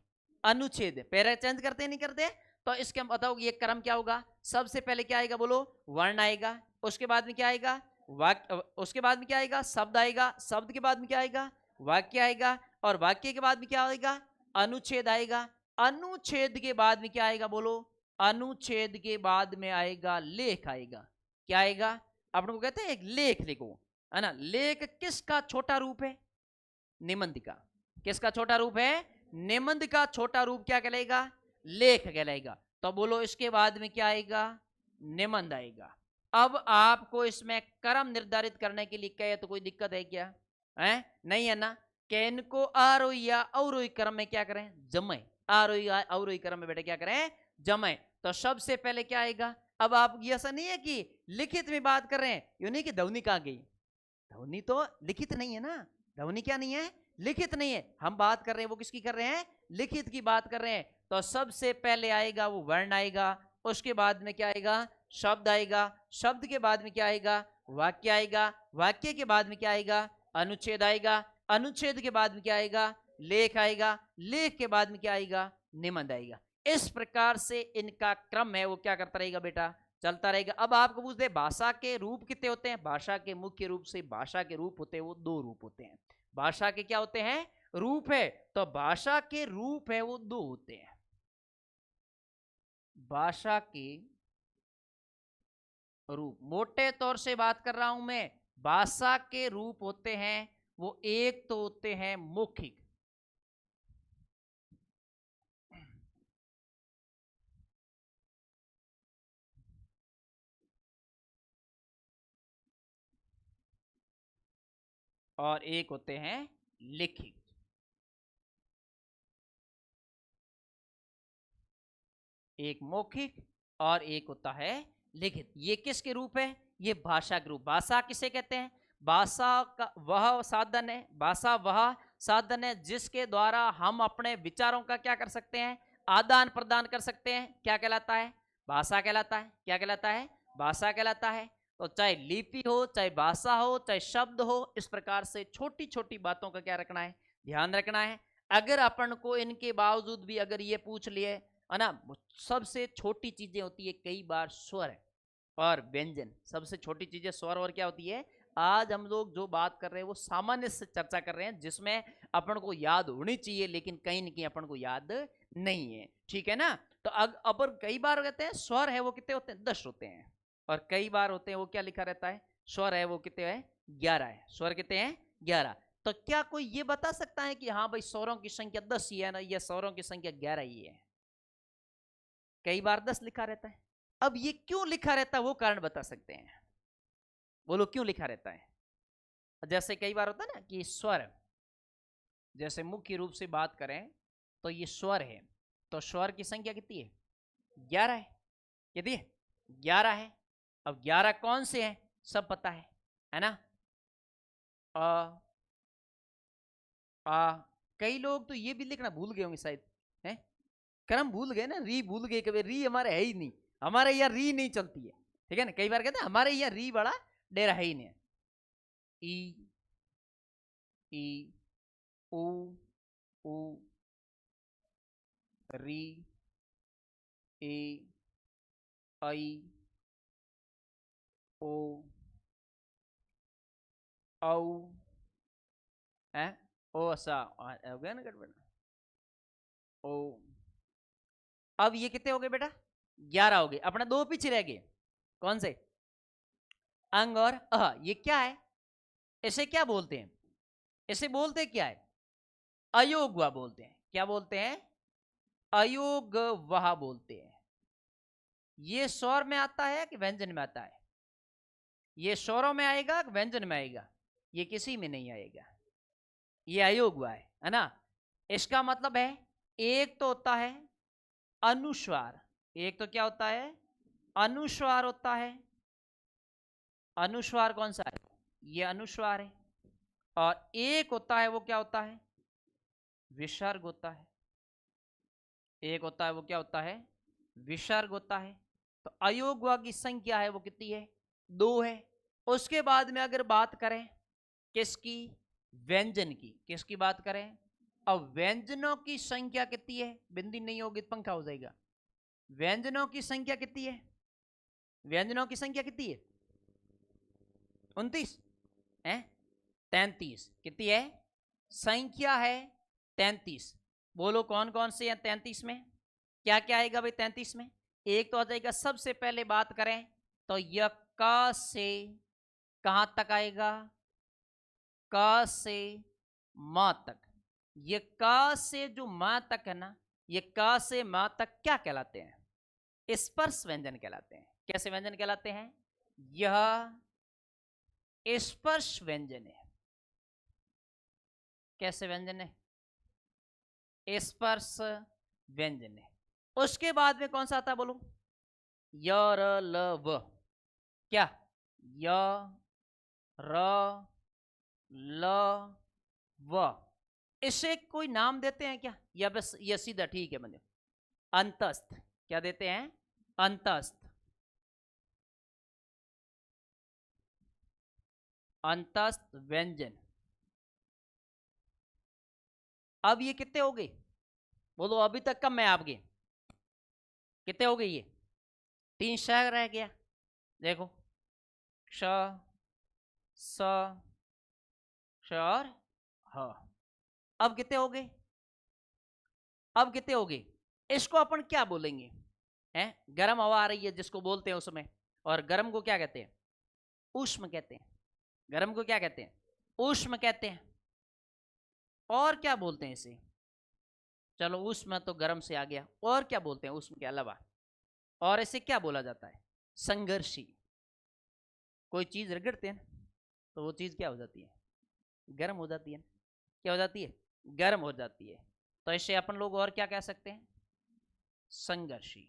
अनुच्छेद। पैरा चेंज करते हैं, नहीं करते? तो इसके बताओ ये क्रम क्या होगा? सबसे पहले क्या आएगा? बोलो वर्ण आएगा। उसके बाद में क्या आएगा? वाक्य। उसके बाद में क्या आएगा? शब्द आएगा। शब्द के बाद में क्या आएगा? वाक्य आएगा। और वाक्य के बाद में क्या आएगा? अनुच्छेद आएगा। अनुच्छेद के बाद में क्या आएगा? बोलो अनुच्छेद के बाद में आएगा लेख आएगा। क्या आएगा? अपन को कहते हैं एक लेख लिखो, है ना? लेख किसका छोटा रूप है? निबंध का। किसका छोटा रूप है? निबंध का छोटा रूप क्या कहलाएगा? लेख कहलाएगा। तो बोलो इसके बाद में क्या आएगा? निबंध आएगा। अब आपको इसमें क्रम निर्धारित करने के लिए कहे तो कोई दिक्कत है क्या? है नहीं है ना? कि इनको आरोही या अवरोही क्रम में क्या करें? जमे। आरोही अवरोही क्रम में बेटे क्या करें? जमे। तो सबसे पहले क्या आएगा? अब आप ये ऐसा नहीं है कि लिखित में बात कर रहे हैं, यूं नहीं कि ध्वनि कहां गई। ध्वनि तो लिखित नहीं है ना। ध्वनि क्या नहीं है? लिखित नहीं है। हम बात कर रहे हैं वो किसकी कर रहे हैं? लिखित की बात कर रहे हैं। तो सबसे पहले आएगा वो वर्ण आएगा। उसके बाद में क्या आएगा? शब्द आएगा। शब्द के बाद में क्या आएगा? वाक्य आएगा। वाक्य के बाद में क्या आएगा? अनुच्छेद आएगा। अनुच्छेद के बाद में क्या आएगा? लेख आएगा। लेख के बाद में क्या आएगा? निबंध आएगा। इस प्रकार से इनका क्रम है वो क्या करता रहेगा बेटा? चलता रहेगा। अब आपको पूछते हैं भाषा के रूप कितने होते हैं? भाषा के मुख्य रूप से भाषा के रूप होते हैं वो दो रूप होते हैं। भाषा के क्या होते हैं? रूप है। तो भाषा के रूप है वो दो होते हैं। भाषा के रूप मोटे तौर से बात कर रहा हूं मैं। भाषा के रूप होते हैं वो एक तो होते हैं मौखिक, और एक होते हैं लिखित। एक मौखिक और एक होता है लिखित। ये किसके रूप है? ये भाषा के रूप। भाषा किसे कहते हैं? भाषा का वह साधन है, भाषा वह साधन है जिसके द्वारा हम अपने विचारों का क्या कर सकते हैं? आदान प्रदान कर सकते हैं। क्या कहलाता है? भाषा कहलाता है। क्या कहलाता है? भाषा कहलाता है। तो चाहे लिपि हो, चाहे भाषा हो, चाहे शब्द हो, इस प्रकार से छोटी छोटी बातों का क्या रखना है? ध्यान रखना है। अगर अपन को इनके बावजूद भी अगर ये पूछ लिए है ना, सबसे छोटी चीजें होती है कई बार स्वर और व्यंजन। सबसे छोटी चीजें स्वर और क्या होती है? आज हम लोग जो बात कर रहे हैं वो सामान्य से चर्चा कर रहे हैं, जिसमें अपन को याद होनी चाहिए लेकिन कहीं न कहीं अपन को याद नहीं है। ठीक है ना? तो अपन कई बार कहते हैं स्वर है वो कितने होते हैं? 10 होते हैं। और कई बार होते हैं वो क्या लिखा रहता है? स्वर है वो कितने है? 11 है। स्वर कितने हैं? 11। तो क्या कोई ये बता सकता है कि हाँ भाई स्वरों की संख्या 10 ही है ना, या स्वरों की संख्या 11 ही है? कई बार 10 लिखा रहता है। अब ये क्यों लिखा रहता है वो कारण बता सकते हैं? बोलो क्यों लिखा रहता है? जैसे कई बार होता है ना कि स्वर, जैसे मुख्य रूप से बात करें तो ये स्वर है, तो स्वर की संख्या कितनी है? 11 है। कितनी है? 11 है। अब 11 कौन से हैं? सब पता है ना? अ आ कई लोग तो ये भी लिखना भूल गए होंगे शायद, है? क्रम भूल गए ना, री भूल गए। कभी री हमारे है ही नहीं, हमारे यहाँ री नहीं चलती है। ठीक है ना? कई बार कहते हैं हमारे यहाँ री बड़ा डेरा है ही नहीं। ई, ई, उ, उ, री, ए, आई, ओ, औ, है? ओ सा हो गया ना गड़बड़? ओ। अब ये कितने हो गए बेटा? 11 हो गए। अपना 2 पीछे रह गए। कौन से? अंग और अह। ये क्या है? इसे क्या बोलते हैं? इसे बोलते क्या है? अयोगवा बोलते हैं। क्या बोलते हैं? अयोगवाह बोलते हैं। ये स्वर में आता है कि व्यंजन में आता है? ये स्वरों में आएगा कि व्यंजन में आएगा? ये किसी में नहीं आएगा। ये अयोगवा है ना? इसका मतलब है एक तो होता है अनुस्वार, एक तो क्या होता है? अनुस्वार होता है। अनुस्वार कौन सा है? ये अनुस्वार है। और एक होता है वो क्या होता है? विसर्ग होता है। एक होता है वो क्या होता है? विसर्ग होता है। तो अयोगवा की संख्या है वो कितनी है? 2 है। उसके बाद में अगर बात करें किसकी? व्यंजन की। किसकी बात करें? अब व्यंजनों की संख्या कितनी है? बिंदी नहीं होगी तो पंखा हो जाएगा। व्यंजनों की संख्या कितनी है? व्यंजनों की संख्या कितनी है? 29 है? 33। कितनी है? संख्या है 33। बोलो कौन कौन से हैं 33 में? क्या क्या आएगा भाई 33 में? एक तो आ जाएगा, सबसे पहले बात करें तो यह क से कहां तक आएगा? क से म तक। ये क से जो म तक है ना, ये क से म तक क्या कहलाते हैं? स्पर्श व्यंजन कहलाते हैं। कैसे व्यंजन कहलाते हैं? यह स्पर्श व्यंजन है। कैसे व्यंजन है? स्पर्श व्यंजन है। उसके बाद में कौन सा आता है बोलो? य र ल व। क्या? य र ल व। इसे कोई नाम देते हैं क्या, या बस ये सीधा ठीक है? मतलब अंतस्थ। क्या देते हैं? अंतस्थ। अंतस्थ व्यंजन। अब ये कितने हो गए? बोलो अभी तक कम है आपके? कितने हो गए? ये 3 शह रह गया। देखो श, स, श और ह। अब कितने हो गए? अब कितने हो गए? इसको अपन क्या बोलेंगे? हैं? गर्म हवा आ रही है जिसको बोलते हैं उसमें, और गर्म को क्या कहते हैं? ऊष्म कहते हैं। गर्म को क्या कहते हैं? ऊष्म कहते हैं। और क्या बोलते हैं इसे? चलो ऊष्म तो गर्म से आ गया, और क्या बोलते हैं ऊष्म के अलावा? और इसे क्या बोला जाता है? संघर्षी। कोई चीज रगड़ते हैं तो वो चीज क्या हो जाती है? गर्म हो जाती है। क्या हो जाती है? गर्म हो जाती है। तो इसे अपन लोग और क्या कह सकते हैं? संघर्षी।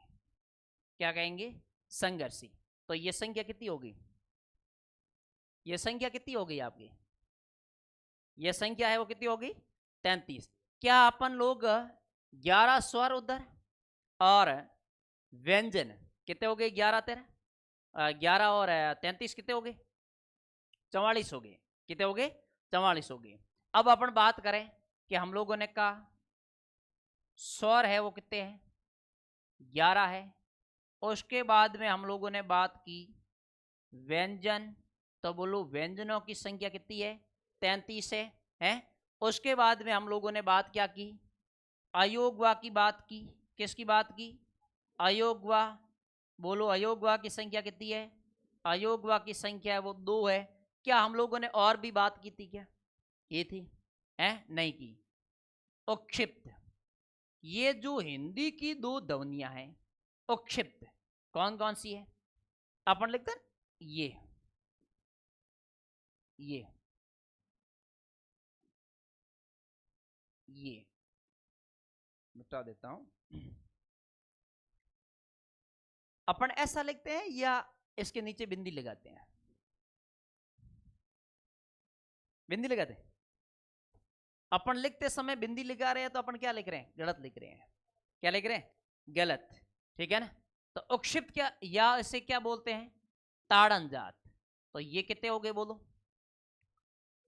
क्या कहेंगे, संघर्षी। तो ये संख्या कितनी होगी, ये संख्या कितनी हो गई आपकी, ये संख्या है वो कितनी होगी, 33। क्या अपन लोग 11 स्वर उधर और व्यंजन कितने हो गए, 11 और 33 कितने हो गए, 44 हो गए। कितने हो गए, 44 हो गए। अब अपन बात करें कि हम लोगों ने कहा स्वर है वो कितने हैं, 11 है। उसके बाद में हम लोगों ने बात की व्यंजन, तो बोलो व्यंजनों की संख्या कितनी है, 33 है। उसके बाद में हम लोगों ने बात क्या की, अयोगवा की बात की। किसकी बात की, अयोगवा। बोलो अयोगवा की संख्या कितनी है, अयोगवा की संख्या है वो 2 है। क्या हम लोगों ने और भी बात की थी, क्या ये थी, है नहीं की। उक्षिप्त, ये जो हिंदी की 2 ध्वनियां हैं उक्षिप्त कौन कौन सी है, अपन लिखते हैं ये मिटा देता हूं। अपन ऐसा लिखते हैं या इसके नीचे बिंदी लगाते हैं, बिंदी लगाते हैं। अपन लिखते समय बिंदी लगा रहे हैं तो अपन क्या लिख रहे हैं, गलत लिख रहे हैं। क्या लिख रहे हैं, गलत, ठीक है ना। तो उक्षिप्त क्या, या इसे क्या बोलते हैं, ताड़न जात। तो ये कितने हो गए बोलो,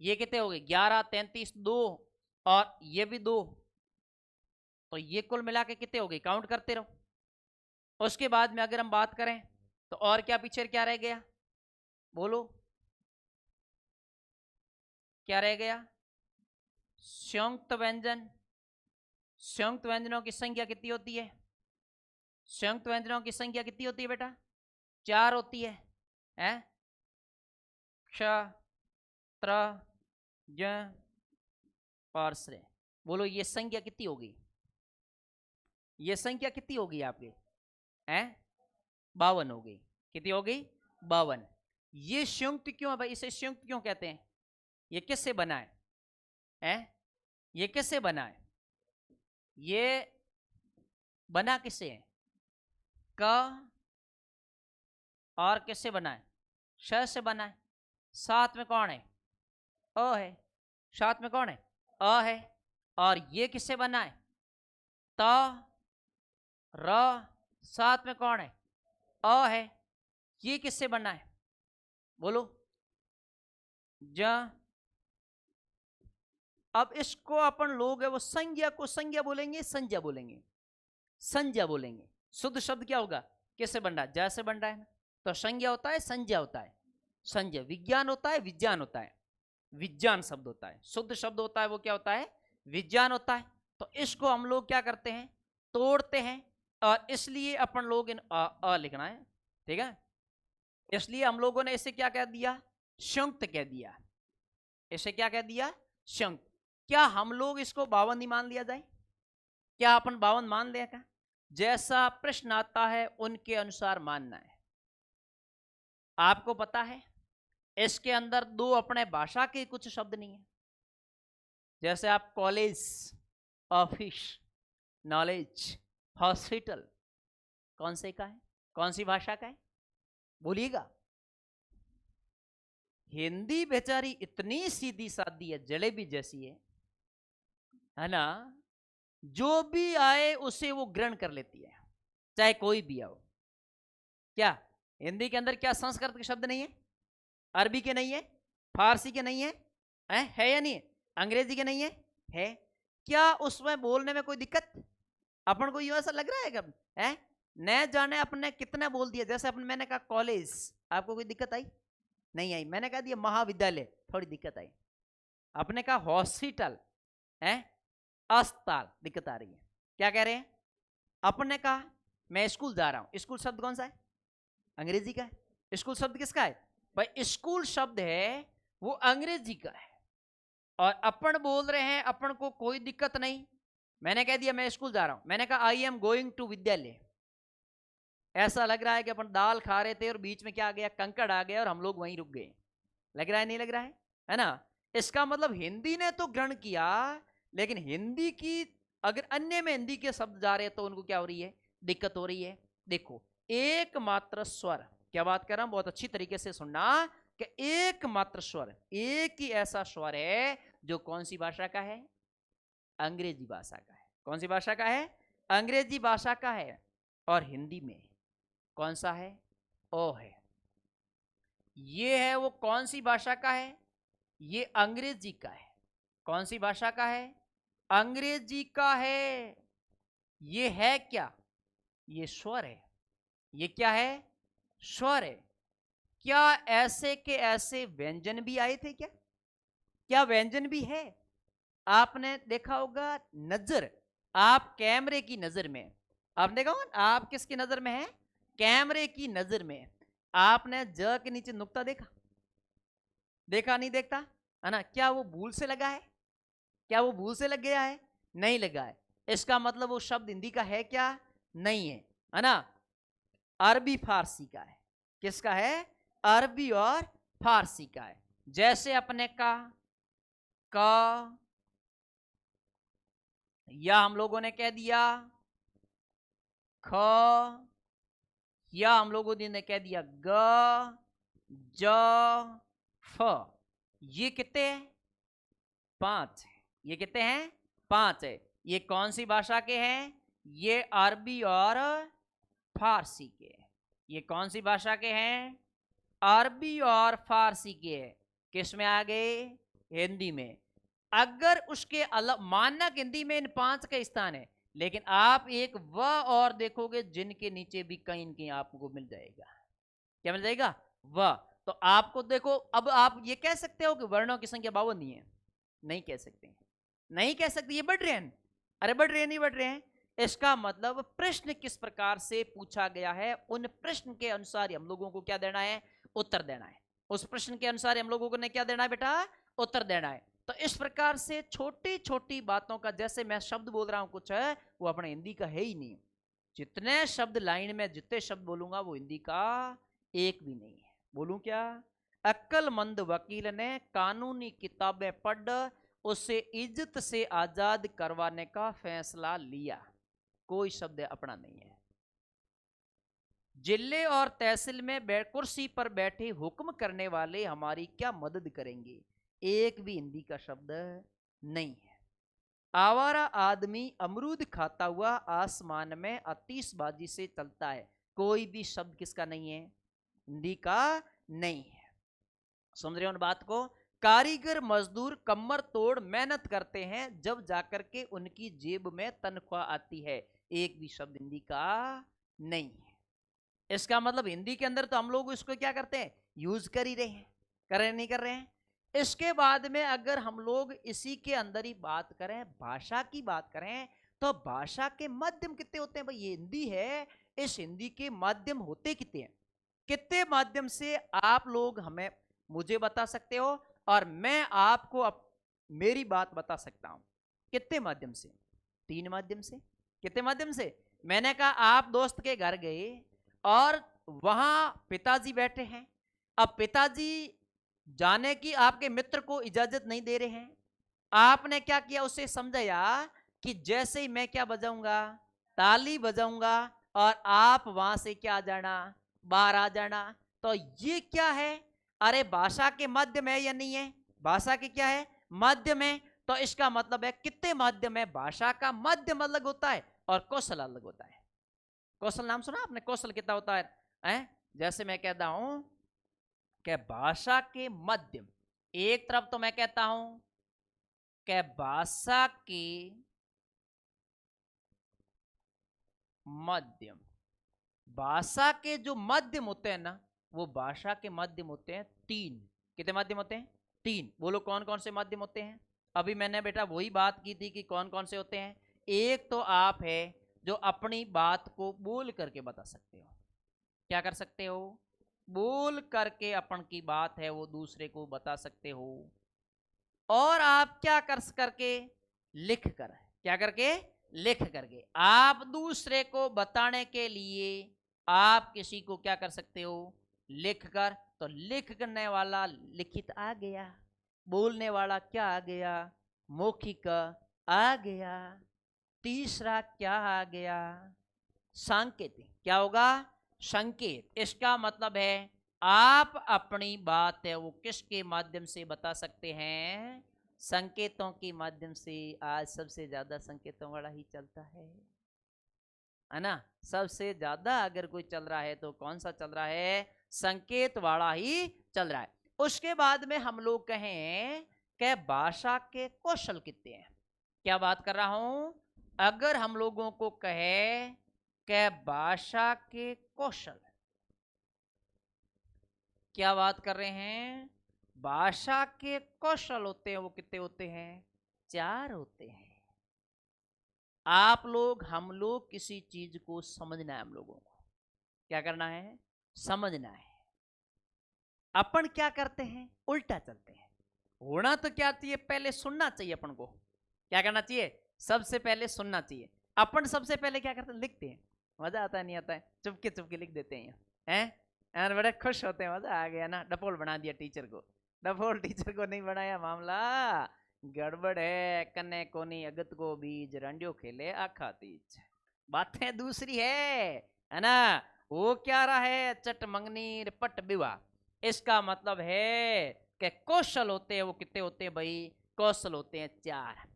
ये कितने हो गए, 11, 33, 2 और ये भी 2। तो ये कुल मिला के कितने हो गए, काउंट करते रहो। उसके बाद में अगर हम बात करें तो और क्या पीछे क्या रह गया, बोलो क्या रह गया, संयुक्त व्यंजन। संयुक्त व्यंजनों की संख्या कितनी होती है, संयुक्त व्यंजनों की संख्या कितनी होती है बेटा, 4 होती है, क्ष त्र ज पार्श्रे। बोलो ये संख्या कितनी होगी, ये संख्या कितनी होगी आपके, 52 हो गई। कितनी हो गई, 52। ये संयुक्त क्यों है भाई, इसे संयुक्त क्यों कहते हैं, ये किससे बना है, ये किससे बना है, ये बना किससे है, क और किससे बना है, श से बना है। साथ में कौन है, अ है, साथ में कौन है, अ है। और ये किससे बना है, त र, साथ में कौन है, अ है। ये किससे बना है, बोलो ज। अब इसको अपन लोग है वो संज्ञा को संज्ञा बोलेंगे, संज्ञा बोलेंगे, संज्ञा बोलेंगे। शुद्ध शब्द क्या होगा, किससे बन रहा है, जैसे बन रहा है ना। तो संज्ञा होता है, संज्ञा होता है, संज्ञा। विज्ञान होता है, विज्ञान होता है, विज्ञान शब्द होता है। शुद्ध शब्द होता है वो क्या होता है, विज्ञान होता है। तो इसको हम लोग क्या करते हैं, तोड़ते हैं। और इसलिए अपन लोग इन अ लिखना है, ठीक है। इसलिए हम लोगों ने इसे क्या कह दिया, संयुक्त कह दिया। इसे क्या कह दिया, संयुक्त। क्या हम लोग इसको 52 ही मान लिया जाए, क्या अपन 52 मान लिया, क्या जैसा प्रश्न आता है उनके अनुसार मानना है। आपको पता है इसके अंदर 2 अपने भाषा के कुछ शब्द नहीं है। जैसे आप कॉलेज, ऑफिस, नॉलेज, हॉस्पिटल, कौन से का है, कौन सी भाषा का है, बोलिएगा। हिंदी बेचारी इतनी सीधी सादी है, जलेबी जैसी है ना। जो भी आए उसे वो ग्रहण कर लेती है, चाहे कोई भी आओ। क्या हिंदी के अंदर क्या संस्कृत के शब्द नहीं है, अरबी के नहीं है, फारसी के नहीं है या नहीं है, अंग्रेजी के नहीं है। क्या उसमें बोलने में कोई दिक्कत, अपन को यूं ऐसा लग रहा है कब, है न जाने अपने कितना बोल दिया। जैसे अपन, मैंने कहा कॉलेज, आपको कोई दिक्कत आई, नहीं आई। मैंने कहा दिया महाविद्यालय, थोड़ी दिक्कत आई। अपने कहा हॉस्पिटल, है अस्पताल, दिक्कत आ रही है। क्या कह रहे हैं, अपने कहा मैं स्कूल जा रहा हूं, स्कूल शब्द कौन सा है, अंग्रेजी का है। स्कूल शब्द किसका है भाई, स्कूल शब्द है वो अंग्रेजी का है। और अपन बोल रहे हैं, अपन को कोई दिक्कत नहीं। मैंने कह दिया मैं स्कूल जा रहा हूं, मैंने कहा आई एम गोइंग टू विद्यालय। ऐसा लग रहा है कि अपन दाल खा रहे थे और बीच में क्या आ गया, कंकड़ आ गया और हम लोग वहीं रुक गए। लग रहा है, नहीं लग रहा है ना। इसका मतलब हिंदी ने तो ग्रहण किया, लेकिन हिंदी की अगर अन्य में हिंदी के शब्द जा रहे हैं तो उनको क्या हो रही है, दिक्कत हो रही है। देखो एकमात्र स्वर, क्या बात कर रहा हूं, बहुत अच्छी तरीके से सुनना, कि एकमात्र स्वर, एक ही ऐसा स्वर है जो कौन सी भाषा का है, अंग्रेजी भाषा का है। कौन सी भाषा का है, अंग्रेजी भाषा का है। और हिंदी में कौन सा है, ओ है। ये है वो कौन सी भाषा का है, ये अंग्रेजी का है। कौन सी भाषा का है, अंग्रेजी का है। ये है क्या, ये स्वर है। ये क्या है, स्वर है। क्या ऐसे के ऐसे व्यंजन भी आए थे क्या, क्या व्यंजन भी है। आपने देखा होगा, नजर, आप कैमरे की नजर में, आपने देखा होगा आप किसकी नजर में है, कैमरे की नजर में। आपने ज के नीचे नुक्ता देखा, देखा नहीं देखता है ना, क्या वो भूल से लगा है, क्या वो भूल से लग गया है, नहीं लगा है। इसका मतलब वो शब्द हिंदी का है क्या, नहीं है ना, अरबी फारसी का है। किसका है, अरबी और फारसी का है। जैसे अपने का या हम लोगों ने कह दिया ख, या हम लोगों ने कह दिया ग, ज, फ। ये कितने हैं, 5 है। ये कितने हैं, 5 है। ये कौन सी भाषा के हैं, ये अरबी और फारसी के। ये कौन सी भाषा के हैं, अरबी और फारसी के हैं। किस में आ गए, हिंदी में। अगर उसके अलग, मानक हिंदी में इन 5 का स्थान है, लेकिन आप एक व और देखोगे जिनके नीचे भी कहीं न कहीं आपको मिल जाएगा। क्या मिल जाएगा, व। तो आपको देखो, अब आप ये कह सकते हो कि वर्णों की संख्या 52 नहीं है, नहीं कह सकते, नहीं कह सकते, ये बढ़ रहे हैं। अरे बढ़ रहे हैं, नहीं बढ़ रहे हैं। इसका मतलब प्रश्न किस प्रकार से पूछा गया है, उन प्रश्न के अनुसार हम लोगों को क्या देना है, उत्तर देना है। उस प्रश्न के अनुसार हम लोगों को ने क्या देना है बेटा, उत्तर देना है। तो इस प्रकार से छोटी छोटी बातों का, जैसे मैं शब्द बोल रहा हूं कुछ है, वो अपने हिंदी का है ही नहीं। जितने शब्द लाइन में, जितने शब्द बोलूंगा वो हिंदी का एक भी नहीं है। बोलूं क्या, अक्लमंद वकील ने कानूनी किताबें पढ़ उसे इज्जत से आजाद करवाने का फैसला लिया। कोई शब्द अपना नहीं है। जिले और तहसील में कुर्सी पर बैठे हुक्म करने वाले हमारी क्या मदद करेंगे, एक भी हिंदी का शब्द नहीं है। आवारा आदमी अमरूद खाता हुआ आसमान में आतिशबाजी से चलता है, कोई भी शब्द किसका नहीं है, हिंदी का नहीं है। समझ रहे हो उन बात को। कारीगर मजदूर कमर तोड़ मेहनत करते हैं, जब जाकर के उनकी जेब में तनख्वाह आती है, एक भी शब्द हिंदी का नहीं है। इसका मतलब हिंदी के अंदर तो हम लोग इसको क्या करते हैं, यूज कर ही रहे हैं, कर रहे नहीं कर रहे हैं। इसके बाद में अगर हम लोग इसी के अंदर ही बात करें, भाषा की बात करें, तो भाषा के माध्यम कितने होते हैं भाई, ये हिंदी है, इस हिंदी के माध्यम होते कितने हैं, कितने माध्यम से आप लोग हमें, मुझे बता सकते हो, और मैं आपको मेरी बात बता सकता हूं। कितने माध्यम से, 3 माध्यम से। कितने माध्यम से, मैंने कहा आप दोस्त के घर गए और वहां पिताजी बैठे हैं, अब पिताजी जाने की आपके मित्र को इजाजत नहीं दे रहे हैं, आपने क्या किया, उसे समझाया कि जैसे ही मैं क्या बजाऊंगा, ताली बजाऊंगा, और आप वहां से क्या आ जाना, बाहर आ जाना। तो ये क्या है, अरे भाषा के माध्यम है या नहीं है, भाषा के क्या है, माध्यम है। तो इसका मतलब है कितने माध्यम है, भाषा का माध्यम अलग होता है और कौशल अलग होता है। कौशल नाम सुना आपने, कौशल कितना होता है? जैसे मैं कहता हूं कि भाषा के माध्यम, एक तरफ तो मैं कहता हूं कि भाषा के माध्यम, भाषा के जो माध्यम होते हैं ना, वो भाषा के माध्यम होते हैं 3। कितने माध्यम होते हैं, 3। बोलो कौन कौन से माध्यम होते हैं। अभी मैंने बेटा वही बात की थी कि कौन कौन से होते हैं। एक तो आप है जो अपनी बात को बोल करके बता सकते हो, क्या कर सकते हो, बोल करके अपन की बात है वो दूसरे को बता सकते हो। और आप क्या कर करके, लिख कर, क्या करके, लिख करके आप दूसरे को बताने के लिए आप किसी को क्या कर सकते हो, लिख कर। तो लिख करने वाला लिखित आ गया, बोलने वाला क्या आ गया, मौखिक आ गया, तीसरा क्या आ गया, सांकेतिक। क्या होगा, संकेत, इसका मतलब है आप अपनी बात है वो किसके माध्यम से बता सकते हैं? संकेतों के माध्यम से। आज सबसे ज्यादा संकेतों वाला ही चलता है ना? सबसे ज्यादा अगर कोई चल रहा है तो कौन सा चल रहा है? संकेत वाला ही चल रहा है। उसके बाद में हम लोग कहें कि भाषा के कौशल कितने हैं। क्या बात कर रहा हूं? अगर हम लोगों को कहे कि भाषा के कौशल, क्या बात कर रहे हैं? भाषा के कौशल होते हैं वो कितने होते हैं? 4 होते हैं। आप लोग, हम लोग किसी चीज को समझना है, हम लोगों को क्या करना है? समझना है। अपन क्या करते हैं? उल्टा चलते हैं। होना तो क्या चाहिए? पहले सुनना चाहिए अपन को। क्या करना चाहिए? सबसे पहले सुनना चाहिए। अपन सबसे पहले क्या करते हैं? लिखते हैं। मजा आता है नहीं आता है? चुपके चुपके लिख देते हैं हैं यार, बड़े खुश होते हैं, मजा आ गया ना, डपोल बना दिया टीचर को। डपोल टीचर को नहीं बनाया, मामला गड़बड़ है। कन्ने कोनी अगत को बीज रंडियो खेले आखा तीज। बातें दूसरी है ना? वो क्या रहा है? चट मंगनी पट विवाह। इसका मतलब है कि कौशल होते हैं वो कितने होते हैं भाई? कौशल होते हैं 4।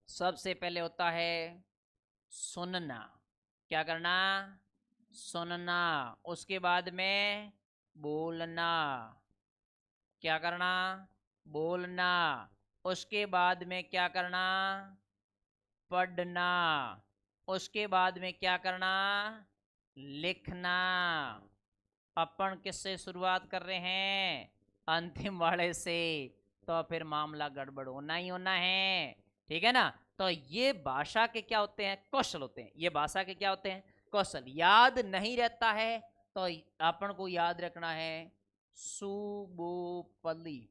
सबसे पहले होता है सुनना। क्या करना? सुनना। उसके बाद में बोलना। क्या करना? बोलना। उसके बाद में क्या करना? पढ़ना। उसके बाद में क्या करना? लिखना। अपन किससे शुरुआत कर रहे हैं? अंतिम वाले से। तो फिर मामला गड़बड़ होना ही होना है। ठीक है ना? तो ये भाषा के क्या होते हैं? कौशल होते हैं। ये भाषा के क्या होते हैं? कौशल। याद नहीं रहता है तो अपन को याद रखना है सुबोपली।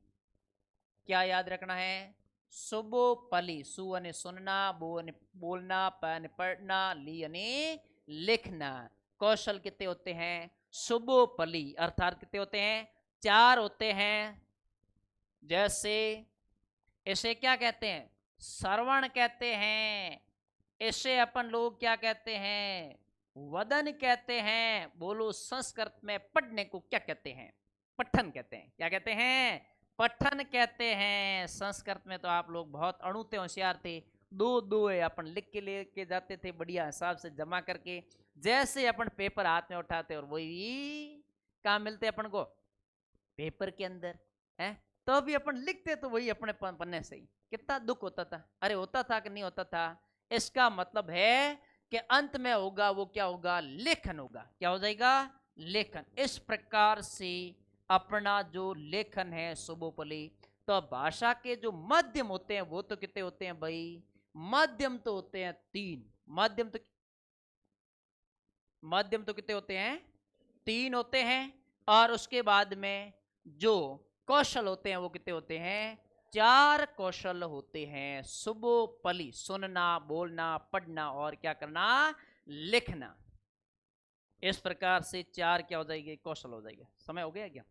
क्या याद रखना है? सुबोपली। सु यानी सुनना, बो यानी बोलना, प यानी पढ़ना, ली यानी लिखना। कौशल कितने होते हैं? सुबोपली। अर्थात कितने होते हैं? 4 होते हैं। जैसे इसे क्या कहते हैं? श्रवण कहते हैं। इसे अपन लोग क्या कहते हैं? वदन कहते हैं। बोलो संस्कृत में पढ़ने को क्या कहते हैं? पठन कहते हैं। क्या कहते हैं? पठन कहते हैं। संस्कृत में तो आप लोग बहुत अणुते होशियार थे। दो दो है अपन लिख के लेके जाते थे, बढ़िया हिसाब से जमा करके। जैसे अपन पेपर हाथ में उठाते और वही काम मिलते अपन को पेपर के अंदर है। तो भी अपन लिखते तो वही अपने पन्ने से ही। कितना दुख होता था। अरे होता था कि नहीं होता था? इसका मतलब है कि अंत में होगा वो क्या होगा? लेखन होगा। क्या हो जाएगा? लेखन। इस प्रकार से अपना जो लेखन है सुबोपली। तो भाषा के जो माध्यम होते हैं वो तो कितने होते हैं भाई? माध्यम तो होते हैं 3। माध्यम तो कितने होते हैं? 3 होते हैं। और उसके बाद में जो कौशल होते हैं वो कितने होते हैं? 4 कौशल होते हैं। सुबोपली, सुनना, बोलना, पढ़ना और क्या करना? लिखना। इस प्रकार से 4 क्या हो जाएगी? कौशल हो जाएगा। समय हो गया क्या?